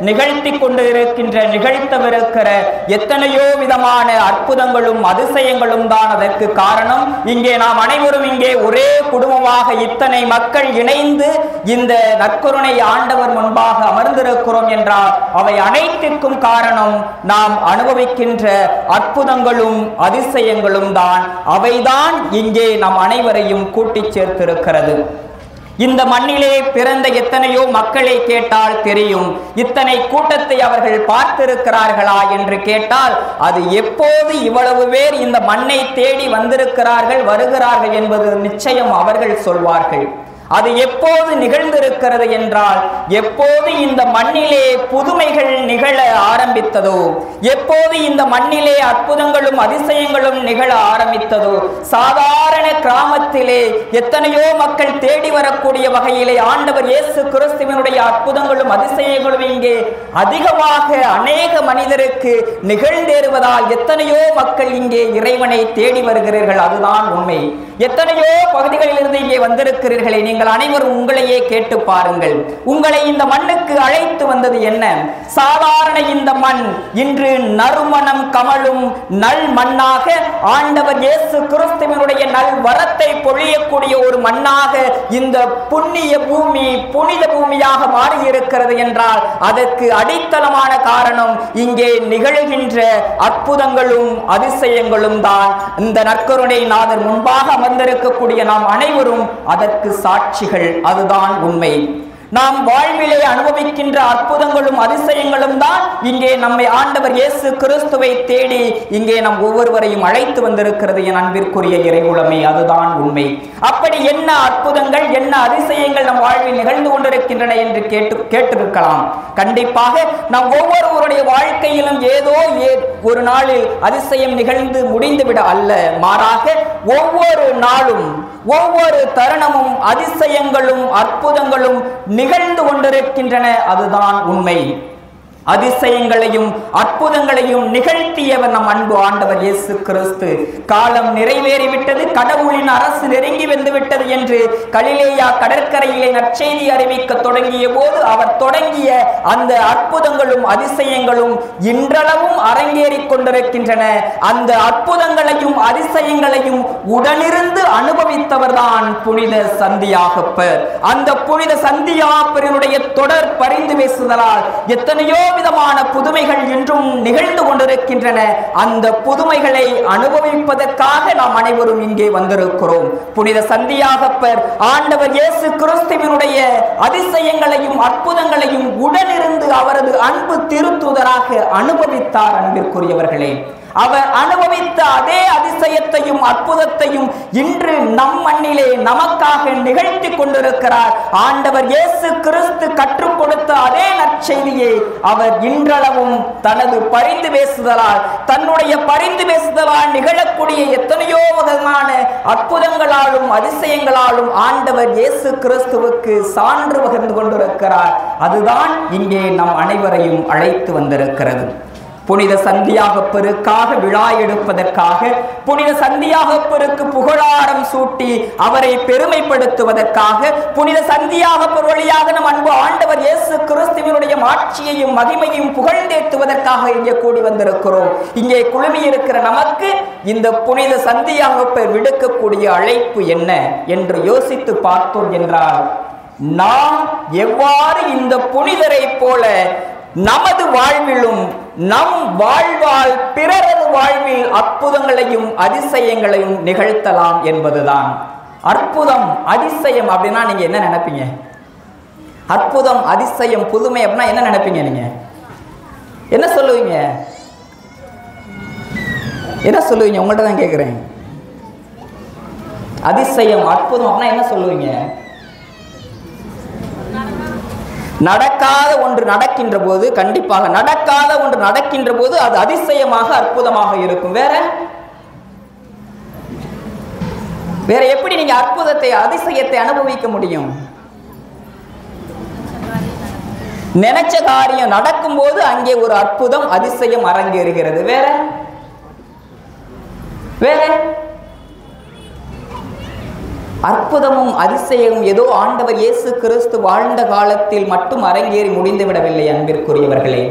நிகழ்த்தி கொண்டு இருக்கின்ற நிகழ்த்தவிருக்கிற எத்தனையோ விதமான அற்புதங்களும் அதிசயங்களும் தான் அதற்கு காரணம். இங்கே நாம் அனைவரும் இங்கே ஒரே குடும்பமாக இத்தனை மக்கள் இணைந்து இந்த நற்கருணை ஆண்டவர் முன்பாக அமர்ந்திருக்கிறோம் என்றால் அவை அனைத்திற்கும் காரணம் நாம் அனுபவிக்கின்ற அற்புதங்களும் அதிசயங்களும் தான். அவைதான் இங்கே நம் அனைவரையும் கூட்டிச் சேர்த்திருக்கிறது. இந்த மண்ணிலே பிறந்த எத்தனையோ மக்களை கேட்டால் தெரியும், இத்தனை கூட்டத்தை அவர்கள் பார்த்திருக்கிறார்களா என்று கேட்டால் அது எப்போது இவ்வளவு பேர் இந்த மண்ணை தேடி வருகிறார்கள் என்பது நிச்சயம் அவர்கள் சொல்வார்கள். அது எப்போது நிகழ்ந்திருக்கிறது என்றால் எப்போது இந்த மண்ணிலே புதுமைகள் நிகழ ஆரம்பித்ததோ, எப்போது இந்த மண்ணிலே அற்புதங்களும் அதிசயங்களும் நிகழ ஆரம்பித்ததோ, சாதாரண கிராமத்திலே எத்தனையோ மக்கள் தேடி வரக்கூடிய வகையிலே ஆண்டவர் இயேசு கிறிஸ்துவினுடைய அற்புதங்களும் அதிசயங்களும் இங்கே அதிகமாக அநேக மனிதருக்கு நிகழ்ந்தேறுவதால் எத்தனையோ மக்கள் இங்கே இறைவனை தேடி வருகிறீர்கள். அதுதான் உண்மை. எத்தனையோ பகுதிகளிலிருந்து இங்கே வந்திருக்கிறீர்களே, நீங்கள் அனைவரும் உங்களையே கேட்டு பாருங்கள். உங்களை இந்த மண்ணுக்கு அழைத்து வந்தது என்ன? சாதாரண இந்த மண் இன்று நறுமணம் கமழும் நல் மண்ணாக, ஆண்டவர் இயேசு கிறிஸ்துவினுடைய நல் வரத்தை பொழியக்கூடிய ஒரு மண்ணாக இந்த புண்ணிய பூமி புனித பூமியாக மாறியிருக்கிறது என்றால் அதற்கு அடித்தளமான காரணம் இங்கே நிகழ்கின்ற அற்புதங்களும் அதிசயங்களும் தான். இந்த நற்கருணை நாதர் முன்பாக அமர்ந்திருக்கக்கூடிய நாம் அனைவரும் அதற்கு சாட்சிகள். அதுதான் உண்மை. நாம் வாழ்விலே அனுபவிக்கின்ற அற்புதங்களும் அதிசயங்களும் தான் இங்கே நம்மை ஆண்டவர் இயேசு கிறிஸ்துவை தேடி இங்கே நம் ஒவ்வொருவரையும் அழைத்து வந்திருக்கிறது. என் அன்பிற்குரிய இறைகுலமே, அதுதான் உண்மை. அப்படி என்ன அற்புதங்கள் என்ன அதிசயங்கள் நம் வாழ்வில் நிகழ்ந்து கொண்டிருக்கின்றன என்று கேட்டிருக்கலாம். கண்டிப்பாக நம் ஒவ்வொருவருடைய வாழ்க்கையிலும் ஏதோ ஒரு நாளில் அதிசயம் நிகழ்ந்து முடிந்துவிட அல்ல, மாறாக ஒவ்வொரு நாளும் ஒவ்வொரு தருணமும் அதிசயங்களும் அற்புதங்களும் நிகழ்ந்து கொண்டிருக்கின்றன. அதுதான் உண்மை. அதிசயங்களையும் அற்புதங்களையும் நிகழ்த்தியவர் நம் அன்பு ஆண்டவர் இயேசு கிறிஸ்து. காலம் நிறைவேறிவிட்டது, கடவுளின் அரசு நெருங்கி வந்துவிட்டது என்று கலிலேயா கடற்கரையிலே நற்செய்தி அறிவிக்க தொடங்கிய போது அவர் தொடங்கிய அந்த அற்புதங்களும் அதிசயங்களும் இன்றளவும் அரங்கேறிக் கொண்டிருக்கின்றன. அந்த அற்புதங்களையும் அதிசயங்களையும் உடனிருந்து அனுபவித்தவர்தான் புனித சந்தியாகப்பர். அந்த புனித சந்தியாகப்பரினுடைய தொடர் பரிந்து பேசுதலால் எத்தனையோ விதமான புதுமைகள் இன்றும் நிகழ்ந்து கொண்டிருக்கின்றன. அந்த புதுமைகளை அனுபவிப்பதற்காக நாம் அனைவரும் இங்கே வந்திருக்கிறோம். புனித சந்தியாகப்பர் ஆண்டவர் இயேசு கிறிஸ்துவினுடைய அதிசயங்களையும் அற்புதங்களையும் உடனிருந்து அவரது அன்பு திருத்தூதராக அனுபவித்தார். அன்பிற்குரியவர்களே, அவர் அனுபவித்த அதே அதிசயத்தையும் அற்புதத்தையும் இன்று நம் மண்ணிலே நமக்காக நிகழ்த்தி கொண்டிருக்கிறார். ஆண்டவர் இயேசு கிறிஸ்து கற்றுக் கொடுத்த அதே நற்செய்தியை அவர் இன்றளவும் தனது பரிந்து பேசுதலால் தன்னுடைய பரிந்து பேசுதலால் நிகழக்கூடிய எத்தனையோ விதமான அற்புதங்களாலும் அதிசயங்களாலும் ஆண்டவர் இயேசு கிறிஸ்துவுக்கு சான்று பகிர்ந்து கொண்டிருக்கிறார். அதுதான் இங்கே நம் அனைவரையும் அழைத்து வந்திருக்கிறது. புனித சந்தியாகப்பெருக்காக விழா எடுப்பதற்காக, புனித சந்தியாகப்பெருக்கு புகழாரம் சூட்டி அவரை பெருமைப்படுத்துவதற்காக, புனித சந்தியாகப்பர் வழியாக நம் அன்பு ஆண்டவர் இயேசு கிறிஸ்துவினுடைய மாட்சியையும் மகிமையும் புகழ்ந்தேத்துவதற்காக இங்கே கூடி வந்திருக்கிறோம். இங்கே குழுமி இருக்கிற நமக்கு இந்த புனித சந்தியாகப்பர் விடுக்கக்கூடிய அழைப்பு என்ன என்று யோசித்து பார்த்தோம் என்றால், நாம் எவ்வாறு இந்த புனிதரை போல நமது வாழ்விலும் நம் வாழ்வால் பிறரது வாழ்வில் அற்புதங்களையும் அதிசயங்களையும் நிகழ்த்தலாம் என்பதுதான். அற்புதம் அதிசயம் அப்படின்னா நீங்க என்ன நினைப்பீங்க? அற்புதம் அதிசயம் புதுமை அப்படின்னா என்ன நினைப்பீங்க? நீங்க என்ன சொல்லுவீங்க? என்ன சொல்லுவீங்க? உங்கள்கிட்ட தான் கேட்குறேன். அதிசயம் அற்புதம் அப்படின்னா என்ன சொல்லுவீங்க? நடக்காத ஒன்று நடக்கின்ற போது, கண்டிப்பாக நடக்காத ஒன்று நடக்கின்ற போது அது அதிசயமாக அற்புதமாக இருக்கும். வேற வேற எப்படி நீங்க அற்புதத்தை அதிசயத்தை அனுபவிக்க முடியும்? நினைச்ச காரியம் நடக்கும் போது அங்கே ஒரு அற்புதம் அதிசயம் அரங்கேறுகிறது. வேற வேற அற்புதமும் அதிசயமும் ஏதோ ஆண்டவர் இயேசு கிறிஸ்து வாழ்ந்த காலத்தில் மட்டும் அரங்கேறி முடிந்து விடவில்லை. அன்பிற்குரியவர்களே,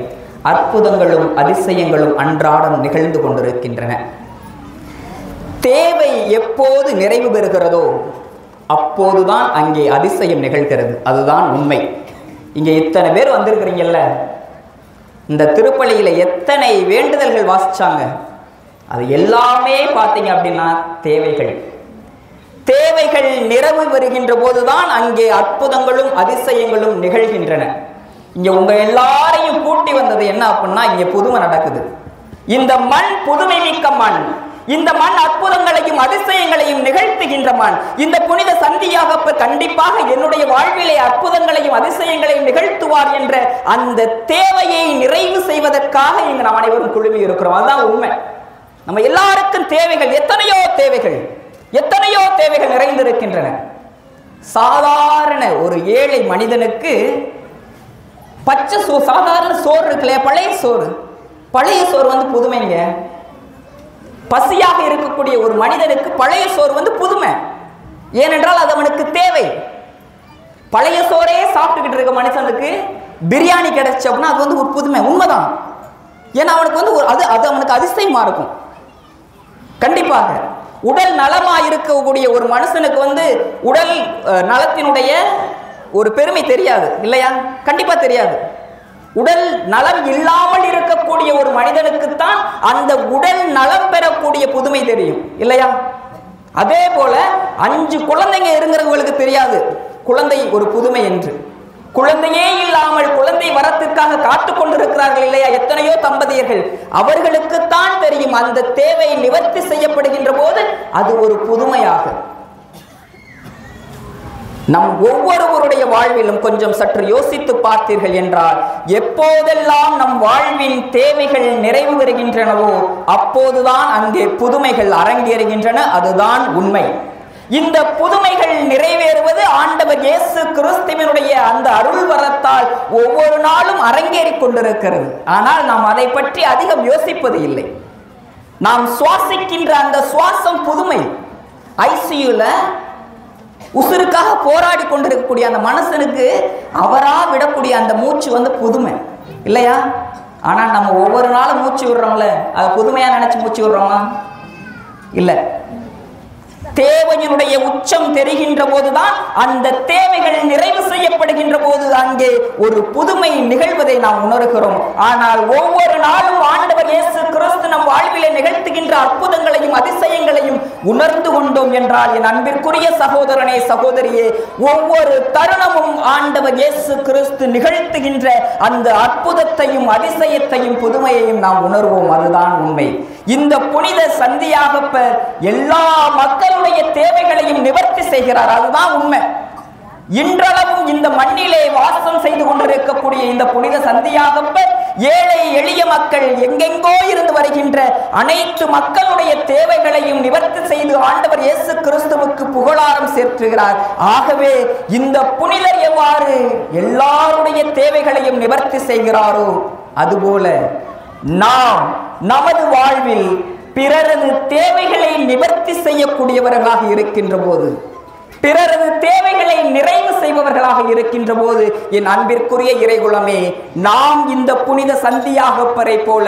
அற்புதங்களும் அதிசயங்களும் அன்றாடம் நிகழ்ந்து கொண்டிருக்கின்றன. தேவை எப்போது நிறைவு பெறுகிறதோ அப்போதுதான் அங்கே அதிசயம் நிகழ்கிறது. அதுதான் உண்மை. இங்கே இத்தனை பேர் வந்திருக்கிறீங்கல்ல, இந்த திருப்பலியில எத்தனை வேண்டுதல்கள் வாசிச்சாங்க? அது எல்லாமே பார்த்தீங்க அப்படின்னா தேவைகள். தேவைகள் நிறைவு பெறுகின்ற போதுதான் அங்கே அற்புதங்களும் அதிசயங்களும் நிகழ்கின்றன. இங்க உங்க எல்லாரையும் கூட்டி வந்தது என்ன அப்படின்னா, இங்க புதுமை நடக்குது. இந்த மண் புதுமை மிக்க மண். இந்த மண் அற்புதங்களையும் அதிசயங்களையும் நிகழ்த்துகின்ற மண். இந்த புனித சந்தியாகப்பர் கண்டிப்பாக என்னுடைய வாழ்விலே அற்புதங்களையும் அதிசயங்களையும் நிகழ்த்துவார் என்ற அந்த தேவையை நிறைவு செய்வதற்காக இங்கு நாம் அனைவரும் குழுமி இருக்கிறோம். அதுதான் உண்மை. நம்ம எல்லாருக்கும் தேவைகள், எத்தனையோ தேவைகள், எத்தனையோ தேவைகள் நிறைந்திருக்கின்றன. சாதாரண ஒரு ஏழை மனிதனுக்கு பச்சை சாதாரண சோறு இருக்குல்லையா, பழைய சோறு வந்து புதுமைங்க. பசியாக இருக்கக்கூடிய ஒரு மனிதனுக்கு பழைய சோறு வந்து புதுமை. ஏனென்றால் அது அவனுக்கு தேவை. பழைய சோறே சாப்பிட்டுக்கிட்டு இருக்க மனுஷனுக்கு பிரியாணி கிடைச்ச அப்படின்னா அது வந்து ஒரு புதுமை. உண்மைதான். ஏன்னா அவனுக்கு வந்து அது அவனுக்கு அதிசயமா இருக்கும். கண்டிப்பாக உடல் நலமா இருக்கக்கூடிய ஒரு மனுஷனுக்கு வந்து உடல் நலத்தினுடைய ஒரு பெருமை தெரியாது இல்லையா? கண்டிப்பா தெரியாது. உடல் நலம் இல்லாமல் இருக்கக்கூடிய ஒரு மனிதனுக்குத்தான் அந்த உடல் நலம் பெறக்கூடிய புதுமை தெரியும் இல்லையா? அதே போல 5 குழந்தைங்க இருங்கிறவங்களுக்கு தெரியாது குழந்தை ஒரு புதுமை என்று. குழந்தையே இல்லாமல் குழந்தை வரத்திற்காக காத்து கொண்டிருக்கிறார்கள் இல்லையா எத்தனையோ தம்பதியர்கள், அவர்களுக்குத்தான் தெரியும் அந்த தேவை நிவர்த்தி செய்யப்படுகின்ற போது அது ஒரு புதுமையாக. நம் ஒவ்வொருவருடைய வாழ்விலும் கொஞ்சம் சற்று யோசித்து பார்த்தீர்கள் என்றால், எப்போதெல்லாம் நம் வாழ்வின் தேவைகள் நிறைவு பெறுகின்றனவோ அப்போதுதான் அங்கே புதுமைகள் அரங்கேறுகின்றன. அதுதான் உண்மை. இந்த புதுமைகள் நிறைவேறுவது ஆண்டவர் இயேசு கிறிஸ்துவினுடைய அந்த அருள் வரத்தால் ஒவ்வொரு நாளும் அரங்கேறிக் கொண்டிருக்கிறது. ஆனால் நாம் அதை பற்றி அதிகம் யோசிப்பது இல்லை. நாம் சுவாசிக்கின்ற அந்த சுவாசம் புதுமை. ஐசியூல உசுருக்காக போராடி கொண்டிருக்கக்கூடிய அந்த மனுஷனுக்கு அவரா விடக்கூடிய அந்த மூச்சு வந்து புதுமை இல்லையா? ஆனால் நம்ம ஒவ்வொரு நாளும் மூச்சு விடுறோம்ல, அதை புதுமையா நினைச்சு மூச்சு விடுறோமா? இல்லை. தேவையினுடைய உச்சம் தெரிகின்ற போதுதான், அந்த தேவைகள் நிறைவு செய்யப்படுகின்ற போது அங்கே ஒரு புதுமை நிகழ்வதை நாம் உணர்கிறோம். ஆனால் ஒவ்வொரு நாளும் ஆண்டவர் இயேசு கிறிஸ்து நம் வாழ்விலே நிகழ்த்துகின்ற அற்புதங்களையும் அதிசயங்களையும் உணர்ந்து கொண்டோம் என்றால், என் அன்பிற்குரிய சகோதரனே சகோதரியே, ஒவ்வொரு தருணமும் ஆண்டவர் இயேசு கிறிஸ்து நிகழ்த்துகின்ற அந்த அற்புதத்தையும் அதிசயத்தையும் புதுமையையும் நாம் உணர்வோம். அதுதான் உண்மை. இந்த புனித சந்தியாகப்பர் எல்லா மக்களுடைய தேவைகளையும் நிவர்த்தி செய்கிறார். அதுதான் உண்மை. இன்றளவும் இந்த மண்ணிலே வாசம் செய்து கொண்டிருக்கக்கூடிய இந்த புனித சந்தியாகப்பர் ஏழை எளிய மக்கள் எங்கெங்கோ இருந்து வருகின்ற அனைத்து மக்களுடைய தேவைகளையும் நிவர்த்தி செய்து ஆண்டவர் இயேசு கிறிஸ்துவுக்கு புகழாரம் சேர்த்துகிறார். ஆகவே இந்த புனிதர் எவ்வாறு எல்லாருடைய தேவைகளையும் நிவர்த்தி செய்கிறாரோ அதுபோல நாம் நமது வாழ்வில் பிறரது தேவைகளை நிவர்த்தி செய்யக்கூடியவர்களாக இருக்கின்ற போது, பிறரது தேவைகளை நிறைவு செய்பவர்களாக இருக்கின்ற போது, என் அன்பிற்குரிய இறைகுலமே, நாம் இந்த புனித சந்தியாகப்பரை போல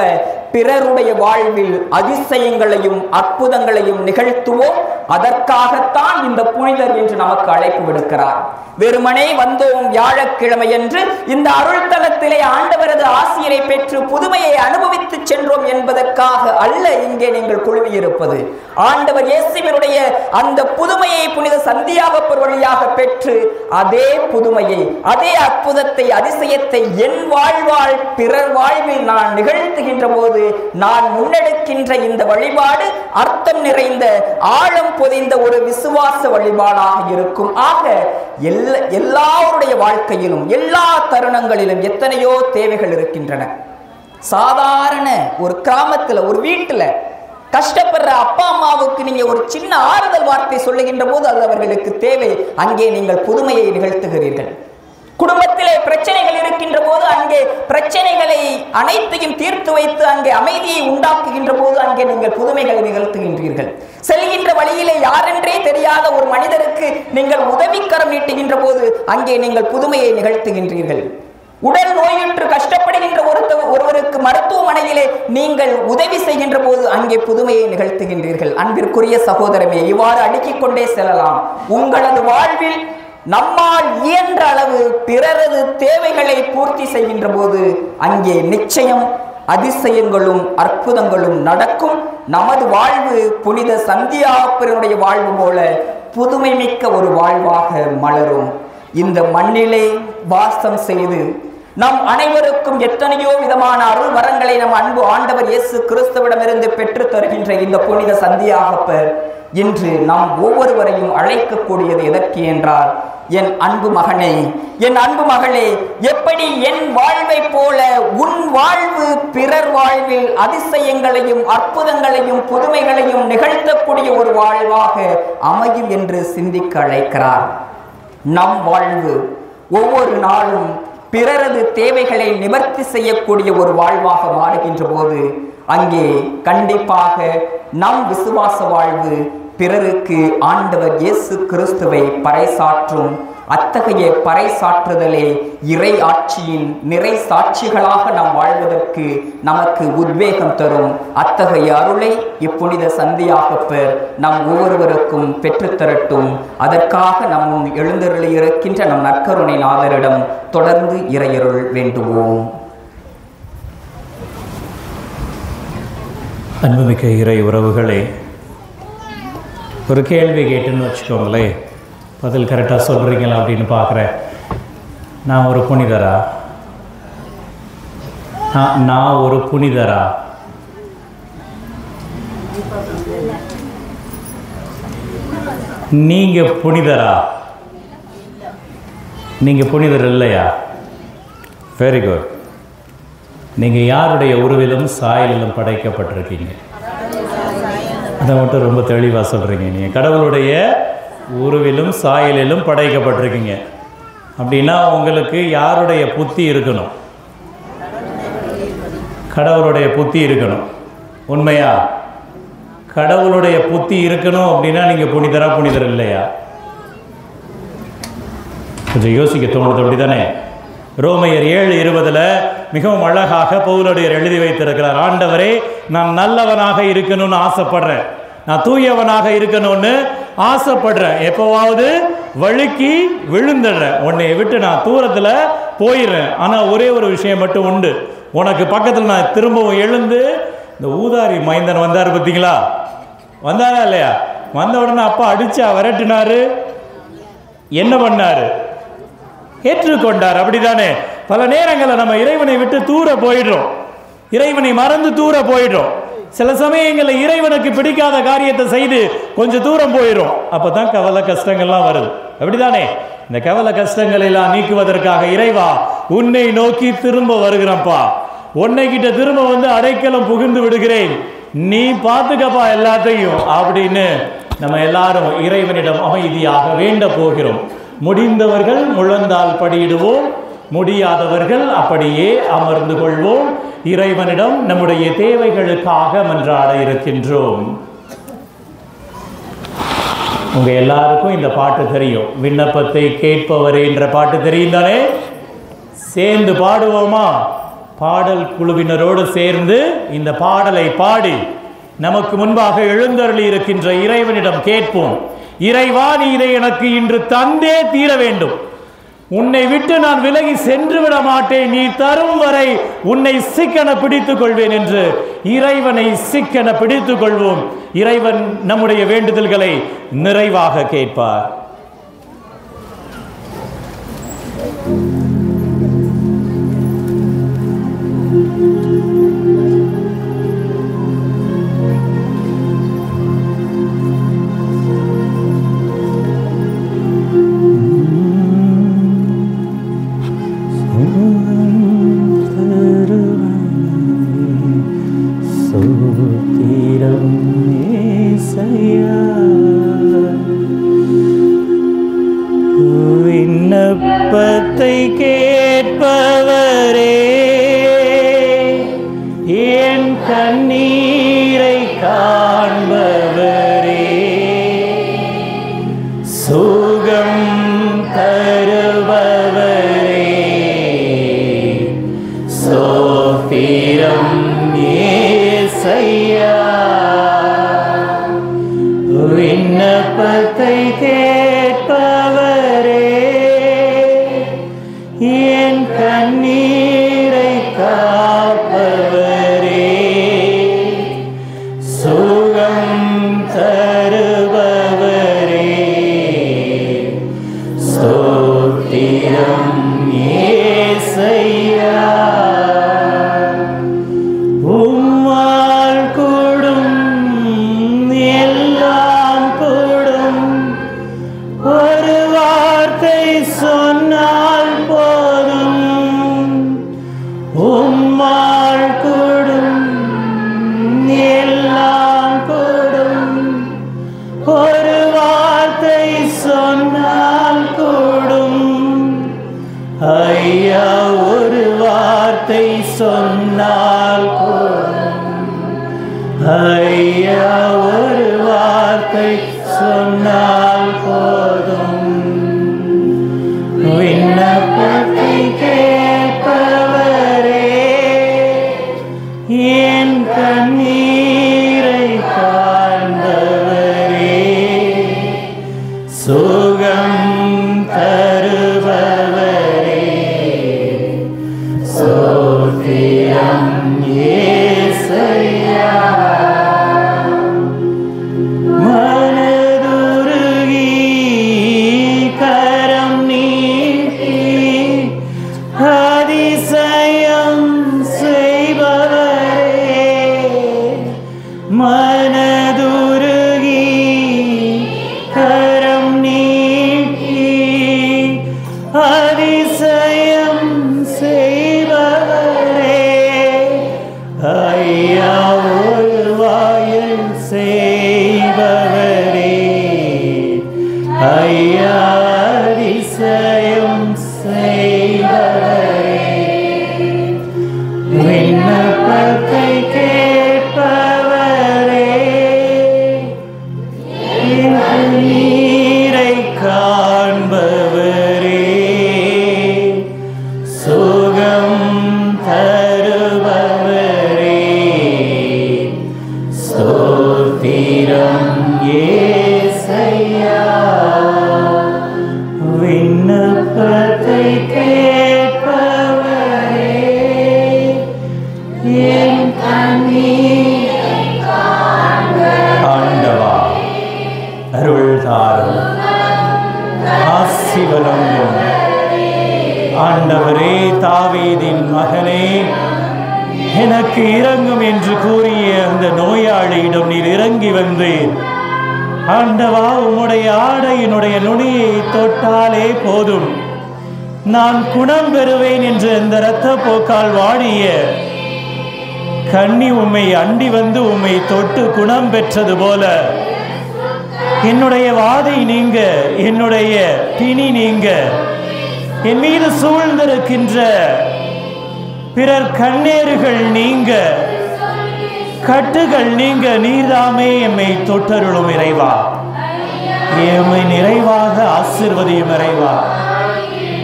பிறருடைய வாழ்வில் அதிசயங்களையும் அற்புதங்களையும் நிகழ்த்துவோம். அதற்காகத்தான் இந்த புனிதர் என்று நமக்கு அழைப்பு விடுக்கிறார். வெறுமனே வந்தோம் வியாழக்கிழமை என்று இந்த அருள்தலத்திலே ஆண்டவரது ஆசிரியரை பெற்று புதுமையை அனுபவித்து சென்றோம் என்பதற்காக அல்ல இங்கே நீங்கள் குழுமியிருப்பது. ஆண்டவர் இயேசுவினுடைய அந்த புதுமையை புனித சந்தியாகப்பர் வழியாக பெற்று அதே புதுமையை, அதே அற்புதத்தை, அதிசயத்தை என் வாழ்வால் பிறர் வாழ்வில் நான் நிகழ்த்துகின்ற போது நான் முன்னெடுக்கின்ற இந்த வழிபாடு அர்த்தம் நிறைந்த, ஆழம் பொதிந்த ஒரு விசுவாச வழிபாடாக இருக்கும். ஆக எல்லாருடைய வாழ்க்கையிலும் எல்லா தருணங்களிலும் எத்தனையோ தேவைகள் இருக்கின்றன. சாதாரண ஒரு கிராமத்துல, ஒரு வீட்டுல கஷ்டப்படுற அப்பா அம்மாவுக்கு நீங்க ஒரு சின்ன ஆறுதல் வார்த்தை சொல்லுகின்ற போது அது அவர்களுக்கு தேவை. அங்கே நீங்கள் புதுமையை நிகழ்த்துகிறீர்கள். குடும்பத்திலே பிரச்சனைகள் இருக்கின்ற போது அங்கே பிரச்சனைகளை அனைத்தையும் தீர்த்து வைத்து அங்கே அமைதியை உண்டாக்குகின்ற போது அங்கே நீங்கள் புதுமைகளை நிகழ்த்துகின்றீர்கள். செல்கின்ற வழியிலே யாரென்றே தெரியாத ஒரு மனிதருக்கு நீங்கள் உதவிக்கரம் நீட்டுகின்ற போது அங்கே நீங்கள் புதுமையை நிகழ்த்துகின்றீர்கள். உடல் நோயுற்று கஷ்டப்படுகின்ற ஒருவருக்கு மருத்துவமனையிலே நீங்கள் உதவி செய்கின்ற போது அங்கே புதுமையை நிகழ்த்துகின்றீர்கள். அன்பிற்குரிய சகோதரமே, இவ்வாறு அடுக்கிக் கொண்டே செல்லலாம். உங்களது வாழ்வில் நம்மால் இயன்ற அளவு பிறரது தேவைகளை பூர்த்தி செய்கின்ற போது அங்கே நிச்சயம் அதிசயங்களும் அற்புதங்களும் நடக்கும். நமது வாழ்வு புனித சந்தியாகப்பருடைய வாழ்வு போல புதுமை மிக்க ஒரு வாழ்வாக மலரும். இந்த மண்ணிலே வாசம் செய்து நம் அனைவருக்கும் எத்தனையோ விதமான அருள் வரங்களை நம் அன்பு ஆண்டவர் இயேசு கிறிஸ்துவிடமிருந்து பெற்று தருகின்ற இந்த புனித சந்தியாகப்பர் இன்று நாம் ஒவ்வொருவரையும் அழைக்கக்கூடியது எதற்கு என்றால், என் அன்பு மகனே, என் அன்பு மகளே, எப்படி என் வாழ்வை போல உன் வாழ்வு பிறர் வாழ்வில் அதிசயங்களையும் அற்புதங்களையும் புதுமைகளையும் நிகழ்த்தக்கூடிய ஒரு வாழ்வாக அமையும் என்று சிந்திக்க அழைக்கிறார். நம் வாழ்வு ஒவ்வொரு நாளும் பிறரது தேவைகளை நிவர்த்தி செய்யக்கூடிய ஒரு வாழ்வாக மாறுகின்ற போது அங்கே கண்டிப்பாக நம் விசுவாச வாழ்வு பிறருக்கு ஆண்டவர் இயேசு கிறிஸ்துவை பறைசாற்றும். அத்தகைய பறைசாற்றுதலே இறை ஆட்சியின் நிறை சாட்சிகளாக நாம் வாழ்வதற்கு நமக்கு உத்வேகம் தரும். அத்தகைய அருளை இப்புனித சந்தியாகப்பர் நம் ஒவ்வொருவருக்கும் பெற்றுத்தரட்டும். அதற்காக நம் எழுந்தருளி இருக்கின்ற நம் நற்கருணை நாதரிடம் தொடர்ந்து இறையருள் வேண்டுவோம். அன்புமிக்க இறை உறவுகளே, ஒரு கேள்வி கேட்டுன்னு வச்சுக்கோங்களேன், பதில் கரெக்டாக சொல்கிறீங்களா அப்படின்னு பார்க்குறேன். நான் ஒரு புனிதரா? நான் ஒரு புனிதரா? நீங்கள் புனிதரா? நீங்கள் புனிதர் இல்லையா? Very good. நீங்கள் யாருடைய உருவிலும் சாயலிலும் படைக்கப்பட்டிருக்கீங்க? அதை மட்டும் ரொம்ப தெளிவாக சொல்கிறீங்க. நீங்கள் கடவுளுடைய உருவிலும் சாயலிலும் படைக்கப்பட்டிருக்கீங்க. அப்படின்னா உங்களுக்கு யாருடைய புத்தி இருக்கணும்? கடவுளுடைய புத்தி இருக்கணும். உண்மையா? கடவுளுடைய புத்தி இருக்கணும் அப்படின்னா நீங்கள் புனிதரா புனிதர் இல்லையா? கொஞ்சம் யோசிக்க தோணுது, அப்படி தானே? ரோமையர் 7:20 மிகவும் அழகாக பவுலடியர் எழுதி வைத்திருக்கிறார். ஆண்டவரே, நான் நல்லவனாக இருக்கணும்னு ஆசைப்படுறேன், நான் தூயவனாக இருக்கணும்னு ஆசைப்படுறேன், எப்போவாவது வழுக்கி விழுந்துடுறேன், உன்னை விட்டு நான் தூரத்தில் போயிடுறேன். ஆனால் ஒரே ஒரு விஷயம் மட்டும் உண்டு, உனக்கு பக்கத்தில் நான் திரும்பவும் எழுந்து. இந்த ஊதாரி மைந்தன் வந்தார் பார்த்தீங்களா? வந்தாரா இல்லையா? வந்த உடனே அப்பா அடிச்சா விரட்டினாரு, என்ன பண்ணாரு? ஏற்றுக்கொண்டார். அப்படிதானே? பல நேரங்களில் நம்ம இறைவனை விட்டு தூர போயிடுறோம், இறைவனை மறந்து தூர போயிடுறோம். சில சமயங்களில் இறைவனுக்கு பிடிக்காத காரியத்தை செய்து கொஞ்சம் தூரம் போயிடும். அப்போ தான் கவலை கஷ்டங்கள்லாம் வருது. அப்படிதானே? இந்த கவலை கஷ்டங்களை எல்லாம் நீக்குவதற்காக இறைவா உன்னை நோக்கி திரும்ப வருகிறப்பா, உன்னை கிட்ட திரும்ப வந்து அடைக்கலம் புகுந்து விடுகிறேன், நீ பார்த்துக்கப்பா எல்லாத்தையும் அப்படின்னு நம்ம எல்லாரும் இறைவனிடம் அமைதியாக வேண்ட போகிறோம். முடிந்தவர்கள் முழந்தால் படியிடுவோம், முடியாதவர்கள் அப்படியே அமர்ந்து கொள்வோம். இறைவனிடம் நம்முடைய தேவைகளுக்காக மன்றாட இருக்கின்றோம். உங்க எல்லாருக்கும் இந்த பாட்டு தெரியும். விண்ணப்பத்தை கேட்பவரே என்ற பாட்டு தெரியும் தானே? சேர்ந்து பாடுவோமா? பாடல் குழுவினரோடு சேர்ந்து இந்த பாடலை பாடி நமக்கு முன்பாக எழுந்தருளி இருக்கின்ற இறைவனிடம் கேட்போம். இறைவா, நீ இதை எனக்கு இன்று தந்தே தீர வேண்டும். உன்னை விட்டு நான் விலகி சென்று விட மாட்டேன். நீ தரும் வரை உன்னை சிக்கென பிடித்துக் கொள்வேன் என்று இறைவனை சிக்கென பிடித்துக் கொள்வோம். இறைவன் நம்முடைய வேண்டுதல்களை நிறைவாக கேட்பார். விண்ணப்பத்தை கேட்பவரே, என் கண்ணீரை காண்பவரே, சுகம் தருபவரே, சோத்திரம் ஏசையா. விண்ணப்பத்தை கேட்பவரே, என் கண்ணீரை காப்பவரே, சுகம் தருபவரே, ஸ்தோத்திரம் ஏசையா. உம்மால் கூடும் எல்லாம் கூடும், ஒரு வார்த்தை சொன்னால் போதும். உம்மால் கூடும் எல்லாம் கூடும், ஒரு வார்த்தை சொன்னால் கூடும். ஐயா, ஒரு வார்த்தை சொன்னால் கூடும். ஐயா, ஒரு வார்த்தை சொன்னால் போதும். விண்ணப்பத்தை கேட்பவரே, என் கண்ணீரை காண்பவரே, சுகம் தருபவரே, சோத்திரம் ஏசையா. மனதுருகி கரம் நீட்டி அதிசயம் செய்பவரே, மனதுருகி கரம் நீட்டி அதிசயம் செய்பவரே, ஐயா, ஒரு வாயில் செய்பவரே, ஐயா, அதிசயம் செய்பவரே. விண்ணப்பத்தை கேட்பவரே, என் கண்ணீரை காண்பவரே, சுகம் தருபவரே, ஸ்தோத்திரம் ஏசையா. விண்ணப்பத்தை கேட்பவரே, என் கண்ணீரை காண்பவரே. ஆண்டவா, அருள் தாரும், ஆசி வழங்கும். ஆண்டவரே, தாவீதின் மகனே, எனக்கு இறங்கும் என்று கூறிய அந்த நோயாளியிடம் நீர் இறங்கி வந்தீர். ஆண்டவா, உம்முடைய ஆடையினுடைய நுனியை தொட்டாலே போதும், நான் குணம் பெறுவேன் என்று அந்த இரத்த போக்கால் வாடிய கன்னி உம்மை அண்டி வந்து உம்மை தொட்டு குணம் பெற்றது போல என்னுடைய வாதை நீங்க, என்னுடைய பிணி நீங்க, என் மீது சூழ்ந்திருக்கின்ற பிறர் கண்ணேறுகள் நீங்க, கட்டுகள் நீங்க, நீர்தாமே எம்மை தொட்டருளும் இறைவா. எம்மை நிறைவாக ஆசீர்வதியும் இறைவா.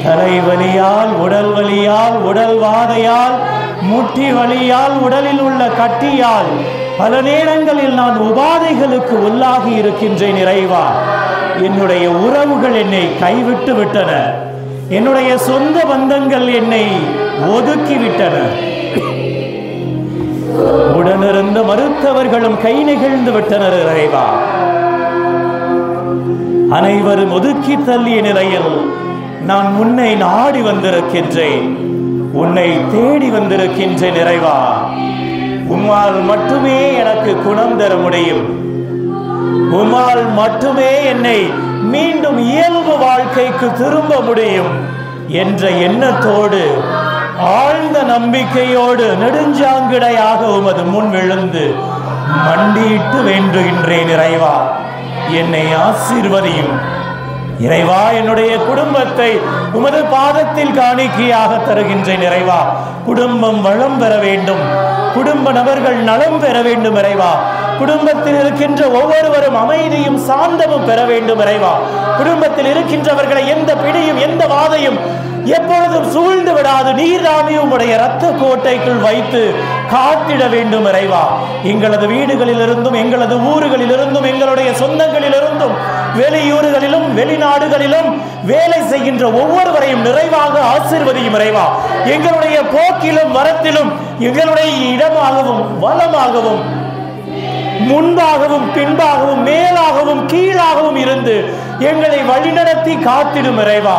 தலைவலியால், உடல் வலியால், உடல் வாதையால், முட்டி வலியால், உடலில் உள்ள கட்டியால் பல நேரங்களில் நான் உபாதைகளுக்கு உள்ளாகி இருக்கின்றேன் இறைவா. என்னுடைய உறவுகள் என்னை கைவிட்டு விட்டன. என்னுடைய சொந்த பந்தங்கள் என்னை ஒதுக்கிவிட்டன. உடனிருந்த மறுத்தவர்களும் கை நெகிழ்ந்து விட்டனர் இறைவா. அனைவரும் ஒதுக்கி தள்ளிய நிலையில் நான் உன்னை நாடி வந்திருக்கின்றேன், உன்னை தேடி வந்திருக்கின்றேன் இறைவா. உம்மால் மட்டுமே எனக்கு குணம் தர முடியும். உம்மால் மட்டுமே என்னை மீண்டும் இயல்பு வாழ்க்கைக்கு திரும்ப முடியும் என்ற எண்ணத்தோடு, ஆழ்ந்த நம்பிக்கையோடு நெடுஞ்சாங்கிடையாக உமது முன் விழுந்து மண்டியிட்டு வேண்டுகின்றேன் இறைவா. என்னை ஆசீர்வதியும் இறைவா. என்னுடைய குடும்பத்தை உமது பாதத்தில் காணிக்கையாக தருகின்றேன் இறைவா. குடும்பம் வளம் பெற வேண்டும், குடும்ப நபர்கள் நலம் பெற வேண்டும் இறைவா. குடும்பத்தில் இருக்கின்ற ஒவ்வொருவரும் அமைதியும் சாந்தமும் பெற வேண்டும் இறைவா. குடும்பத்தில் இருக்கின்றவர்களை எந்த பிடியும் எந்த வாதையும் எப்பொழுதும் சூழ்ந்து விடாது நீர்தாமே உம்முடைய இரத்த கோட்டைக்குள் வைத்து காத்திட வேண்டும் இறைவா. எங்களது வீடுகளிலிருந்தும், எங்களது ஊர்களிலிருந்தும், எங்களுடைய சொந்தங்களிலிருந்தும், வெளியூர்களிலும் வெளிநாடுகளிலும் வேலை செய்கின்ற ஒவ்வொருவரையும் நிறைவாக ஆசீர்வதியும் இறைவா. எங்களுடைய போக்கிலும் வரத்திலும் எங்களுடைய இடமாகவும் வலமாகவும் முன்பாகவும் பின்பாகவும் மேலாகவும் கீழாகவும் இருந்து எங்களை வழிநடத்தி காத்திடும் இறைவா.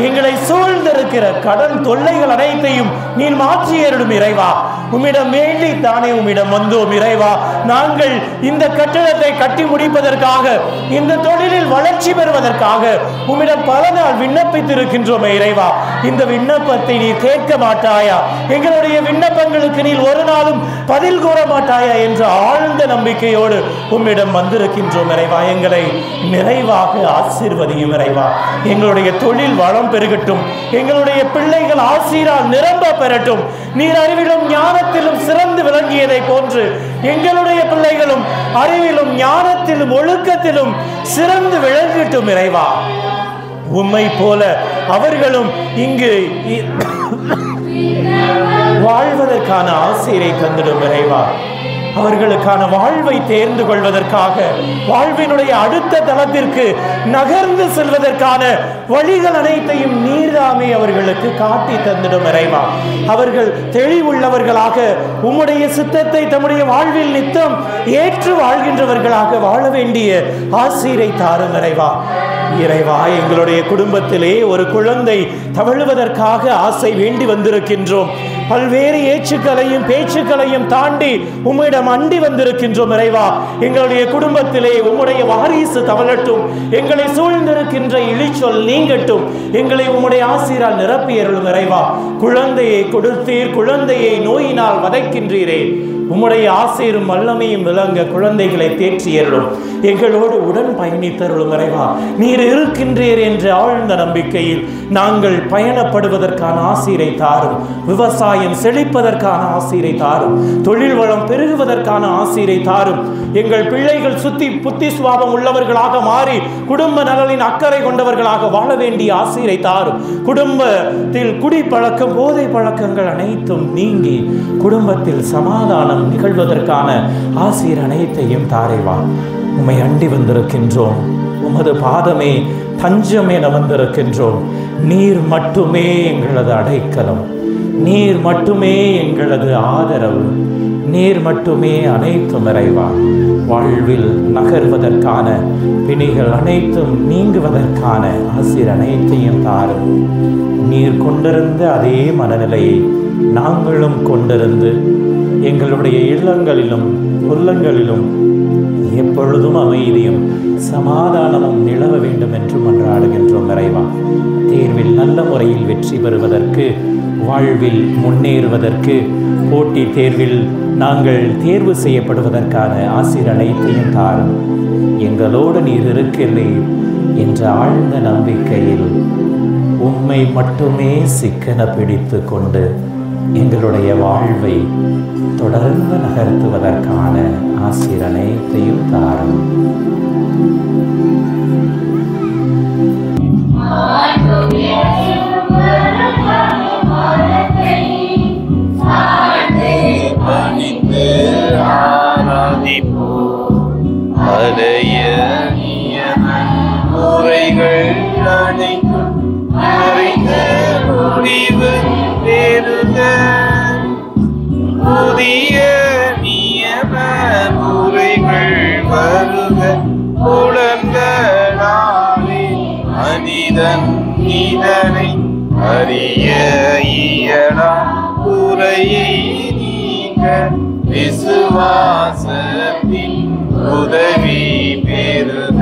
எங்களை சூழ்ந்திருக்கிற கடன் தொல்லைகள் அனைத்தையும் நீ மாற்றி ஏறிடும் இறைவா. உம்மிடம் வேண்டி தானே உம்மிடம் வந்தோம் இறைவா. நாங்கள் இந்த கட்டடத்தை கட்டி முடிப்பதற்காக, இந்த தொழிலில் வளர்ச்சி பெறுவதற்காக உம்மிடம் பல நாள் விண்ணப்பித்திருக்கின்றோம் இறைவா. இந்த விண்ணப்பத்தை நீ கேட்க மாட்டாயா? எங்களுடைய விண்ணப்பங்களுக்கு நீ ஒரு நாளும் பதில் கூற மாட்டாயா என்ற ஆழ்ந்த நம்பிக்கையோடு உம்மிடம் வந்திருக்கின்றோம் இறைவா. எங்களை நிறைவாக ஆசீர்வதியும் இறைவா. எங்களுடைய தொழில் வளம் பெருகட்டும், எங்களுடைய பிள்ளைகள் ஆசீரால் நிரம்ப பெறட்டும். நீர் அறிவிலும் ஞானத்திலும் சிறந்து விளங்கியதை போன்று எங்களுடைய பிள்ளைகளும் அறிவிலும் ஞானத்திலும் ஒழுக்கத்திலும் சிறந்து விளங்கட்டும் இறைவா. உம்மை போல அவர்களும் இங்கு வாழ்வதற்கான ஆசீரை தந்திடும் இறைவா. அவர்களுக்கான வாழ்வை தேர்ந்து கொள்வதற்காக, வாழ்வினுடைய அடுத்த தளத்திற்கு நகர்ந்து செல்வதற்கான வழிகள் அனைத்தையும் நீர்தாமே அவர்களுக்கு காட்டி தந்திடும் இறைவா. அவர்கள் தெளிவுள்ளவர்களாக உம்முடைய சித்தத்தை தம்முடைய வாழ்வில் நித்தம் ஏற்று வாழ்கின்றவர்களாக வாழ வேண்டிய ஆசீரை தாரும் இறைவா. இறைவா, எங்களுடைய குடும்பத்திலே ஒரு குழந்தை தவழுவதற்காக ஆசை வேண்டி வந்திருக்கின்றோம். பல்வேறு ஏச்சுக்களையும் பேச்சுக்களையும் தாண்டி உம்மிடம் அண்டி வந்திருக்கின்றோம் இறைவா. எங்களுடைய குடும்பத்திலே உம்முடைய வாரிசு தவழட்டும், எங்களை சூழ்ந்திருக்கின்ற இழிச்சொல் நீங்கட்டும், எங்களை உம்முடைய ஆசீரால் நிரப்பியருளும் இறைவா. குழந்தையை கொடுத்தீர், குழந்தையை நோயினால் வதைக்கின்றீரே. உம்முடைய ஆசீரும் வல்லமையும் விளங்க குழந்தைகளை தேற்றியருளும், எங்களோடு உடன் பயணித்தருளும் இறைவா. நீர் இருக்கின்றீர் என்ற ஆழ்ந்த நம்பிக்கையில் நாங்கள் பயணப்படுவதற்கான ஆசீரை தாரும். விவசாயம் செழிப்பதற்கான ஆசீரை தாரும். தொழில் வளம் பெருகுவதற்கான ஆசீரை தாரும். எங்கள் பிள்ளைகள் புத்தி சுவாபம் உள்ளவர்களாக மாறி குடும்ப நலனின் அக்கறை கொண்டவர்களாக வாழ வேண்டிய ஆசீரை தாரும். குடும்பத்தில் குடிப்பழக்கம், போதை பழக்கங்கள் அனைத்தும் நீங்கி குடும்பத்தில் சமாதானம் நிகழ்வதற்கான ஆசீர் அனைத்தையும் தாரைவா. உம்மை அண்டி வந்திருக்கின்றோம், உமது பாதமே தஞ்சம் என வந்திருக்கின்றோம். நீர் மட்டுமே எங்களது அடைக்கலம், நீர் மட்டுமே எங்களது ஆதரவு, நீர் மட்டுமே அனைத்தும் இறைவா. வாழ்வில் நகர்வதற்கான பிணிகள் அனைத்தும் நீங்குவதற்கான ஆசீர் அனைத்தையும் தாரும். நீர் கொண்டிருந்த அதே மனநிலையை நாங்களும் கொண்டிருந்து எங்களுடைய இல்லங்களிலும் உள்ளங்களிலும் எப்பொழுதும் அமைதியும் சமாதானமும் நிலவ வேண்டும் என்று மன்றாடுகின்றோம் இறைவா. தேர்வில் நல்ல முறையில் வெற்றி பெறுவதற்கு, வாழ்வில் முன்னேறுவதற்கு, போட்டி தேர்வில் நாங்கள் தேர்வு செய்யப்படுவதற்கான ஆசீர் அனைத்தையும் தாரும். எங்களோடு நீர் இருக்கிறீர் என்ற ஆழ்ந்த நம்பிக்கையில் உம்மை மட்டுமே சிக்கன பிடித்து கொண்டு எங்களுடைய வாழ்வை தொடர்ந்து நகர்த்துவதற்கான ஆசீர் அனைத்தையும் தாரும். அடைய முறைகள் அனைத்தும் அறிந்த முடிவு பெறுக. புதிய நியம முறைகள் வருக. புலன்களாலே மனிதன் இதனை அறிய இயலா குறையை நீங்க விசுவாசத்தின் உதவி பெறுக.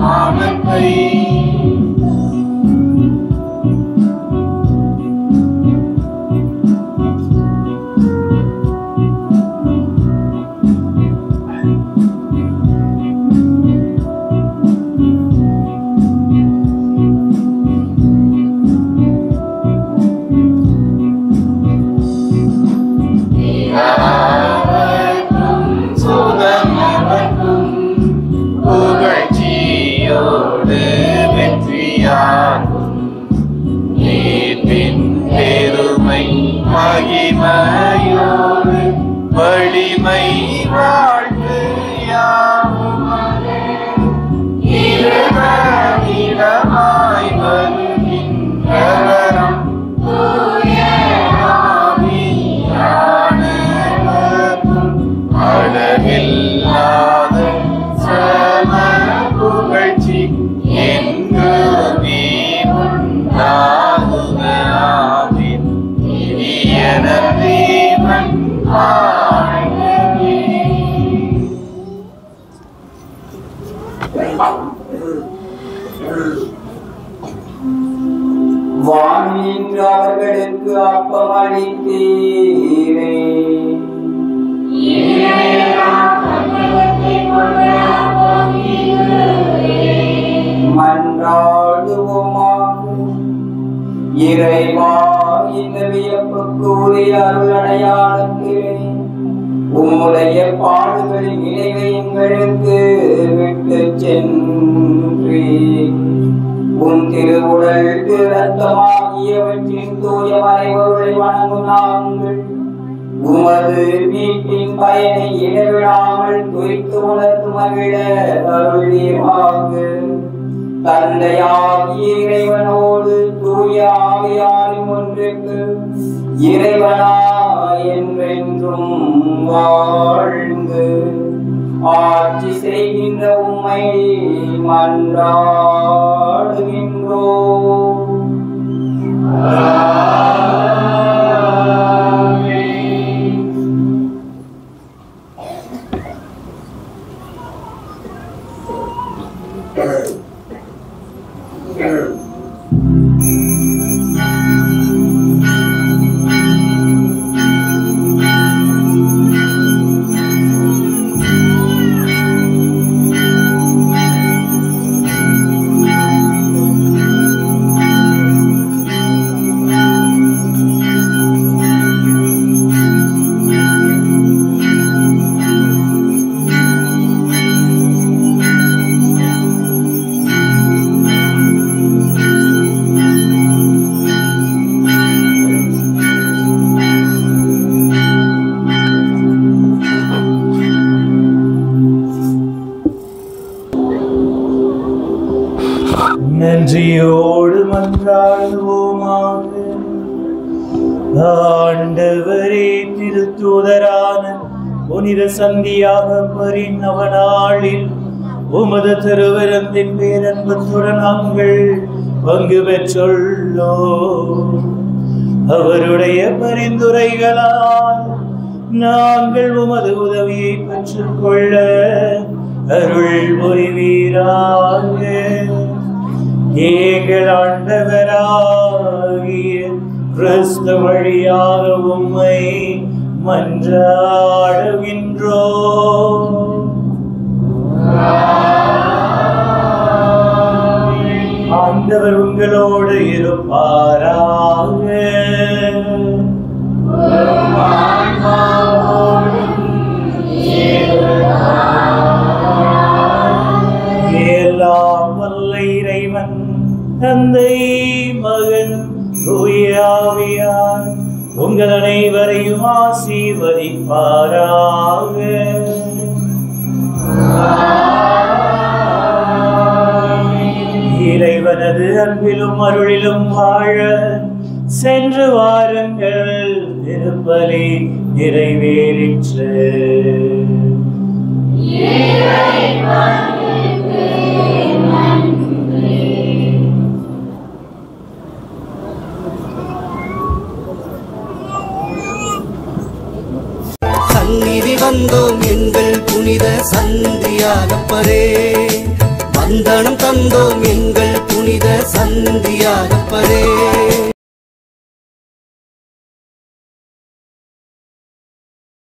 ஆண்டுயர்மானத்தை புகழ்ச்சியோடு வெற்றியாகும். நீட்டின் பெருமை மகிமையோடு வலிமை வாழ்வு யாவுமே. இரவிடமாய் வருகின்றவரம் அளவில்லாத சம புகழ்ச்சி எங்குமே உண்டாகுகாவின் இனியன தேவன் வாழ்கவே. வானின்று அவர்களுக்கு அப்பமளித்தீரே. மன்றாடுவோமாக. இறைவா, இந்த வியப்புக்குரிய அருள் அடையாளத்திலே உம்முடைய பாடுகளின் நினைவை எங்களுக்கு விட்டு சென்றே உன் திருவுடல் இரத்தமாகியவற்றின் தூய மறைபொருளை வணங்கும் நாங்கள் உமது வீட்டின் பயனை இடைவிடாமல் குறித்து உணர்ந்து மகிழ அருள்வீராக. தந்தையாகிய இறைவனோடு தூய ஆவியாரின் ஒன்றுக்கு இறைவனா என்றென்றும் வாழ்ந்து ஆட்சி செய்கின்ற உம்மை மன்றாடுகின்றோம். நன்றியோடு மன்றாடுவோமாக. ஆண்டவரே, திருத்தூதரான புனித சந்தியாகப்பரின் நவநாளில் உமது திருவிருந்தின் பேரன்பத்துடன் நாங்கள் பங்கு பெற்றுள்ளோம். அவருடைய பரிந்துரைகளால் நாங்கள் உமது உதவியை பெற்றுக்கொள்ள அருள் புரிவீராக. எங்கள் ஆண்டவராகிய கிறிஸ்து வழியாக உம்மை மன்றாடுகின்றோம். ஆண்டவர் உங்களோடு இருப்பாராக. எல்லாம் வல்ல இறைவன் தந்தை மகன் தூய ஆவியார் உங்கள் அனைவரையும் ஆசீர்வதிப்பாராக. இறைவனது அன்பிலும் அருளிலும் வாழ சென்று வாருங்கள். திருப்பலி நிறைவேறிற்று. சந்நிதி வந்தோம் எங்கள் புனித சந்தியாகப்பரே, வந்தனம் தந்தோம் எங்கள் புனித சந்தியாகப்பரே.